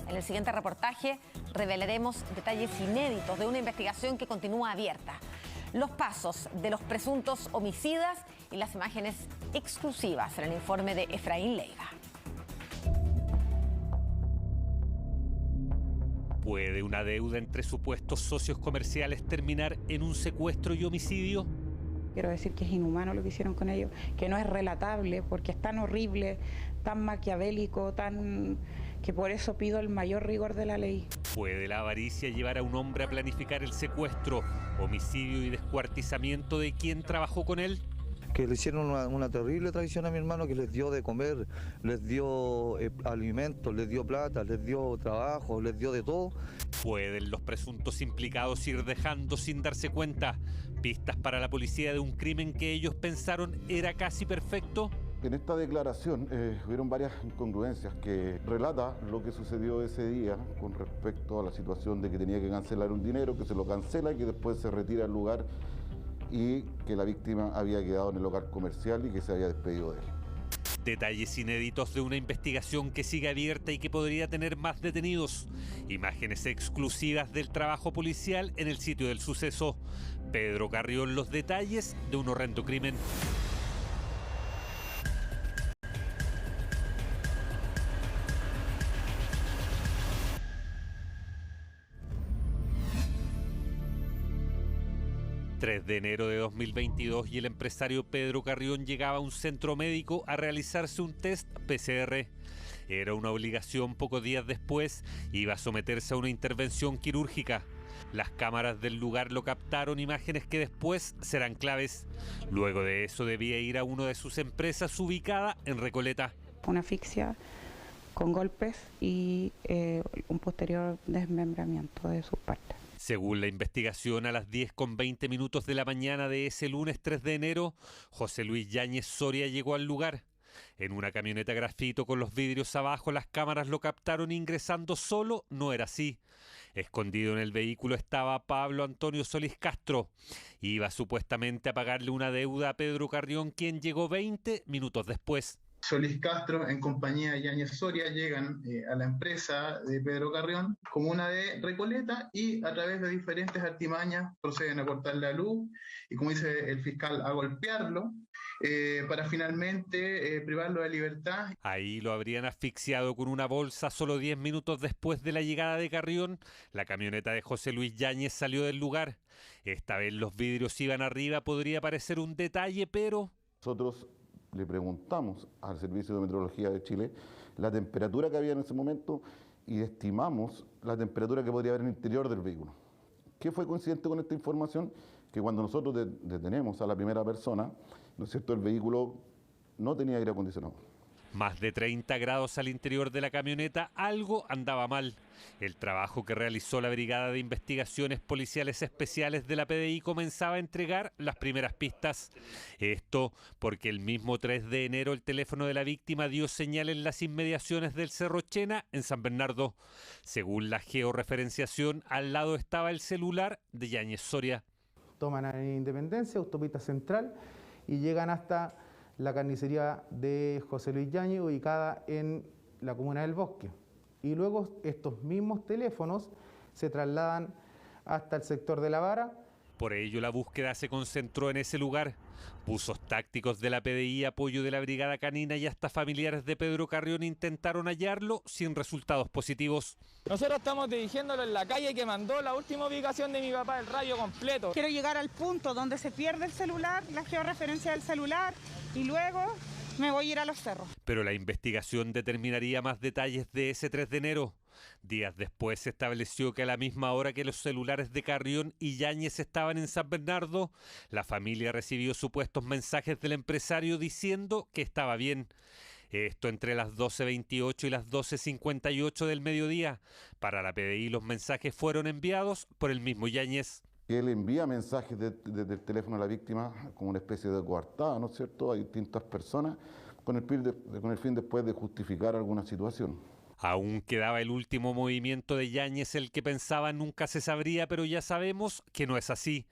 Speaker 2: En el siguiente reportaje revelaremos detalles inéditos de una investigación que continúa abierta, los pasos de los presuntos homicidas y las imágenes exclusivas en el informe de Efraín Leiva.
Speaker 3: ¿Puede una deuda entre supuestos socios comerciales terminar en un secuestro y homicidio?
Speaker 4: Quiero decir que es inhumano lo que hicieron con ellos, que no es relatable porque es tan horrible, tan maquiavélico, que por eso pido el mayor rigor de la ley.
Speaker 3: ¿Puede la avaricia llevar a un hombre a planificar el secuestro, homicidio y descuartizamiento de quien trabajó con él?
Speaker 13: Que le hicieron una terrible traición a mi hermano, que les dio de comer, les dio alimentos, les dio plata, les dio trabajo, les dio de todo.
Speaker 3: ¿Pueden los presuntos implicados ir dejando sin darse cuenta pistas para la policía de un crimen que ellos pensaron era casi perfecto?
Speaker 19: En esta declaración hubieron varias incongruencias que relata lo que sucedió ese día con respecto a la situación de que tenía que cancelar un dinero, que se lo cancela y que después se retira al lugar y que la víctima había quedado en el local comercial y que se había despedido de él.
Speaker 3: Detalles inéditos de una investigación que sigue abierta y que podría tener más detenidos. Imágenes exclusivas del trabajo policial en el sitio del suceso. Pedro Carrión, los detalles de un horrendo crimen. ...3 de enero de 2022 y el empresario Pedro Carrión llegaba a un centro médico a realizarse un test PCR. Era una obligación. Pocos días después iba a someterse a una intervención quirúrgica. Las cámaras del lugar lo captaron, imágenes que después serán claves. Luego de eso debía ir a una de sus empresas ubicada en Recoleta.
Speaker 4: Una asfixia con golpes y un posterior desmembramiento de su parte.
Speaker 3: Según la investigación, a las 10:20 de la mañana de ese lunes 3 de enero, José Luis Yáñez Soria llegó al lugar. En una camioneta grafito con los vidrios abajo, las cámaras lo captaron ingresando solo. No era así. Escondido en el vehículo estaba Pablo Antonio Solís Castro. Iba supuestamente a pagarle una deuda a Pedro Carrión, quien llegó 20 minutos después.
Speaker 20: Solís Castro, en compañía de Yáñez Soria, llegan a la empresa de Pedro Carrión, comuna de Recoleta, y a través de diferentes artimañas proceden a cortarle la luz y, como dice el fiscal, a golpearlo para finalmente privarlo de libertad.
Speaker 3: Ahí lo habrían asfixiado con una bolsa. Solo 10 minutos después de la llegada de Carrión, la camioneta de José Luis Yáñez salió del lugar. Esta vez los vidrios iban arriba, podría parecer un detalle, pero...
Speaker 19: Nosotros le preguntamos al Servicio de Meteorología de Chile la temperatura que había en ese momento y estimamos la temperatura que podría haber en el interior del vehículo. ¿Qué fue coincidente con esta información? Que cuando nosotros detenemos a la primera persona, ¿no es cierto?, el vehículo no tenía aire acondicionado.
Speaker 3: Más de 30 grados al interior de la camioneta, algo andaba mal. El trabajo que realizó la Brigada de Investigaciones Policiales Especiales de la PDI comenzaba a entregar las primeras pistas. Esto porque el mismo 3 de enero el teléfono de la víctima dio señal en las inmediaciones del Cerro Chena, en San Bernardo. Según la georreferenciación, al lado estaba el celular de Yáñez Soria.
Speaker 21: Toman a Independencia, autopista central, y llegan hasta la carnicería de José Luis Yáñez, ubicada en la comuna del Bosque. Y luego estos mismos teléfonos se trasladan hasta el sector de La Vara.
Speaker 3: Por ello la búsqueda se concentró en ese lugar. Buzos tácticos de la PDI, apoyo de la Brigada Canina y hasta familiares de Pedro Carrión intentaron hallarlo sin resultados positivos.
Speaker 22: Nosotros estamos dirigiéndolo en la calle que mandó la última ubicación de mi papá, el radio completo.
Speaker 23: Quiero llegar al punto donde se pierde el celular, la georreferencia del celular, y luego me voy a ir a los cerros.
Speaker 3: Pero la investigación determinaría más detalles de ese 3 de enero. Días después se estableció que a la misma hora que los celulares de Carrión y Yáñez estaban en San Bernardo, la familia recibió supuestos mensajes del empresario diciendo que estaba bien. Esto entre las 12:28 y las 12:58 del mediodía. Para la PDI los mensajes fueron enviados por el mismo Yáñez.
Speaker 19: Él envía mensajes desde el teléfono a la víctima como una especie de coartada, ¿no es cierto?, a distintas personas con el fin después de justificar alguna situación.
Speaker 3: Aún quedaba el último movimiento de Yáñez, el que pensaba nunca se sabría, pero ya sabemos que no es así.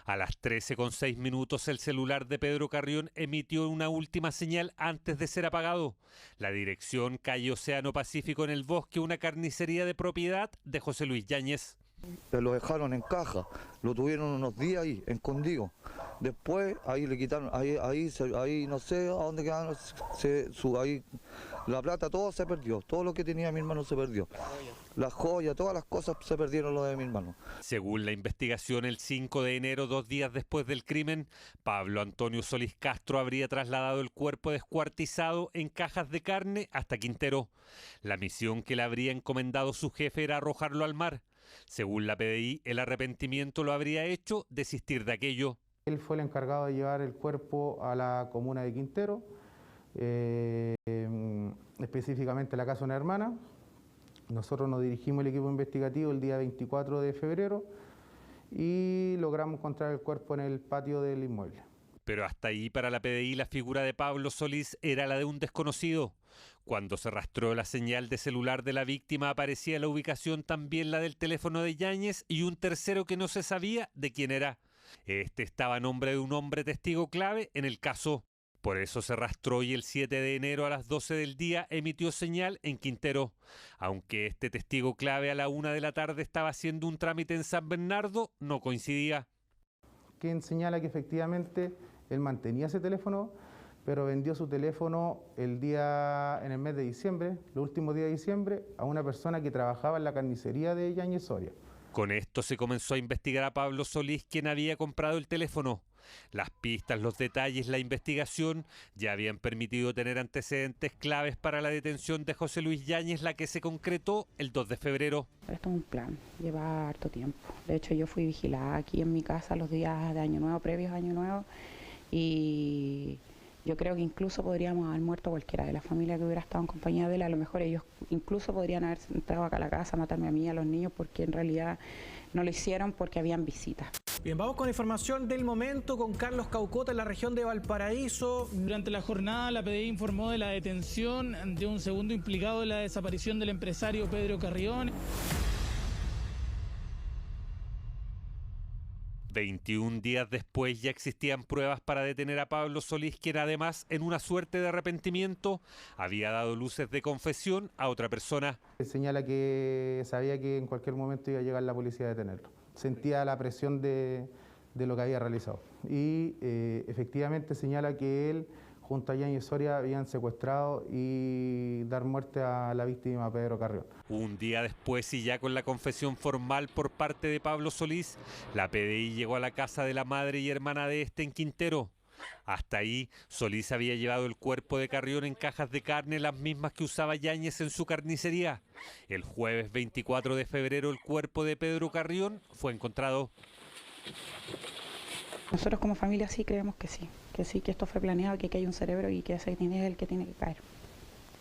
Speaker 3: A las 13:06 el celular de Pedro Carrión emitió una última señal antes de ser apagado. La dirección calle Océano Pacífico en el Bosque, una carnicería de propiedad de José Luis Yáñez.
Speaker 13: Lo dejaron en caja, lo tuvieron unos días ahí, escondido. Después ahí le quitaron, ahí no sé a dónde quedaron, ahí la plata, todo se perdió, todo lo que tenía mi hermano se perdió. Las joyas, todas las cosas se perdieron lo de mi hermano.
Speaker 3: Según la investigación, el 5 de enero, 2 días después del crimen, Pablo Antonio Solís Castro habría trasladado el cuerpo descuartizado en cajas de carne hasta Quintero. La misión que le habría encomendado su jefe era arrojarlo al mar. Según la PDI, el arrepentimiento lo habría hecho desistir de aquello.
Speaker 21: Él fue el encargado de llevar el cuerpo a la comuna de Quintero, específicamente a la casa de una hermana. Nosotros nos dirigimos el equipo investigativo el día 24 de febrero y logramos encontrar el cuerpo en el patio del inmueble.
Speaker 3: Pero hasta ahí para la PDI la figura de Pablo Solís era la de un desconocido. Cuando se rastreó la señal de celular de la víctima aparecía la ubicación también la del teléfono de Yáñez y un tercero que no se sabía de quién era. Este estaba a nombre de un hombre testigo clave en el caso. Por eso se rastreó y el 7 de enero a las 12 del día emitió señal en Quintero. Aunque este testigo clave a la 1 de la tarde estaba haciendo un trámite en San Bernardo, no coincidía.
Speaker 21: Quien señala que efectivamente él mantenía ese teléfono, pero vendió su teléfono en el mes de diciembre, los últimos días de diciembre, a una persona que trabajaba en la carnicería de Yáñez Soria.
Speaker 3: Con esto se comenzó a investigar a Pablo Solís, quien había comprado el teléfono. Las pistas, los detalles, la investigación ya habían permitido tener antecedentes claves para la detención de José Luis Yáñez, la que se concretó el 2 de febrero.
Speaker 4: Esto es un plan, lleva harto tiempo. De hecho, yo fui vigilada aquí en mi casa los días de Año Nuevo, previos a Año Nuevo, y yo creo que incluso podríamos haber muerto cualquiera de la familia que hubiera estado en compañía de él. A lo mejor ellos incluso podrían haber entrado acá a la casa, matarme a mí y a los niños, porque en realidad no lo hicieron porque habían visitas.
Speaker 24: Bien, vamos con información del momento con Carlos Caucota en la región de Valparaíso.
Speaker 25: Durante la jornada, la PDI informó de la detención de un segundo implicado en la desaparición del empresario Pedro Carrión.
Speaker 3: 21 días después ya existían pruebas para detener a Pablo Solís, quien además, en una suerte de arrepentimiento, había dado luces de confesión a otra persona.
Speaker 21: Señala que sabía que en cualquier momento iba a llegar la policía a detenerlo. Sentía la presión de lo que había realizado. Y efectivamente señala que él, junto a Yáñez Soria, habían secuestrado y dar muerte a la víctima Pedro Carrión.
Speaker 3: Un día después, y ya con la confesión formal por parte de Pablo Solís, la PDI llegó a la casa de la madre y hermana de este en Quintero. Hasta ahí, Solís había llevado el cuerpo de Carrión en cajas de carne, las mismas que usaba Yáñez en su carnicería. El jueves 24 de febrero, el cuerpo de Pedro Carrión fue encontrado.
Speaker 4: Nosotros como familia sí creemos que sí, que esto fue planeado, que aquí hay un cerebro y que ese es el que tiene que caer,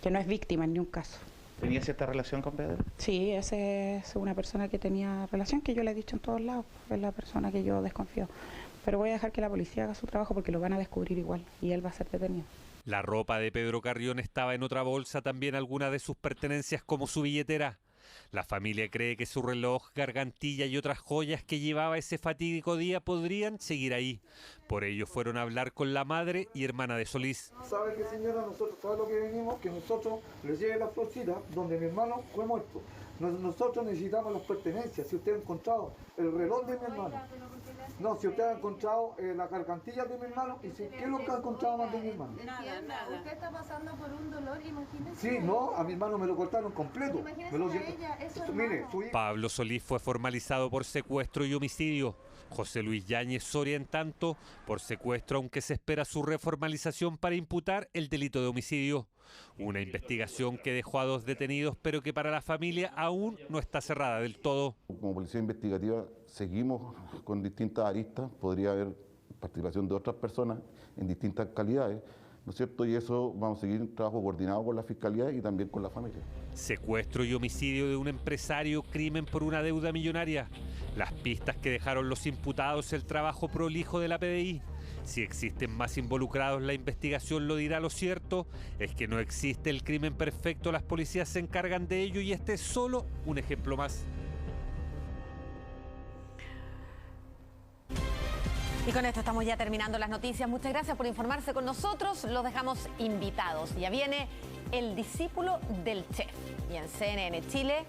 Speaker 4: que no es víctima en ningún caso.
Speaker 7: ¿Tenía cierta relación con Pedro?
Speaker 4: Sí, esa es una persona que tenía relación, que yo le he dicho en todos lados, es la persona que yo desconfío. Pero voy a dejar que la policía haga su trabajo porque lo van a descubrir igual y él va a ser detenido.
Speaker 3: La ropa de Pedro Carrión estaba en otra bolsa, también algunas de sus pertenencias como su billetera. La familia cree que su reloj, gargantilla y otras joyas que llevaba ese fatídico día podrían seguir ahí. Por ello fueron a hablar con la madre y hermana de Solís.
Speaker 8: ¿Sabe qué, señora? Nosotros, ¿sabe lo que venimos? Que nosotros les lleve la florcita donde mi hermano fue muerto. Nosotros necesitamos las pertenencias. Si usted ha encontrado el reloj de mi hermano, no, si usted ha encontrado la gargantilla de mi hermano, y si, ¿qué es lo que ha encontrado más de mi hermano?
Speaker 9: Nada. Usted está pasando por un dolor, imagínese.
Speaker 8: Sí, no, a mi hermano me lo cortaron completo.
Speaker 9: Me lo
Speaker 8: mire,
Speaker 3: Pablo Solís fue formalizado por secuestro y homicidio. José Luis Yáñez Soria, en tanto, por secuestro, aunque se espera su reformalización para imputar el delito de homicidio. Una investigación que dejó a 2 detenidos, pero que para la familia aún no está cerrada del todo.
Speaker 19: Como policía investigativa seguimos con distintas aristas, podría haber participación de otras personas en distintas calidades, ¿no es cierto? Y eso vamos a seguir un trabajo coordinado con la Fiscalía y también con la familia.
Speaker 3: Secuestro y homicidio de un empresario, crimen por una deuda millonaria. Las pistas que dejaron los imputados, el trabajo prolijo de la PDI. Si existen más involucrados, la investigación lo dirá. Lo cierto es que no existe el crimen perfecto, las policías se encargan de ello y este es solo un ejemplo más.
Speaker 2: Y con esto estamos ya terminando las noticias. Muchas gracias por informarse con nosotros. Los dejamos invitados. Ya viene El discípulo del chef y en CNN Chile,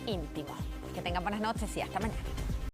Speaker 2: Íntimo. Que tengan buenas noches y hasta mañana.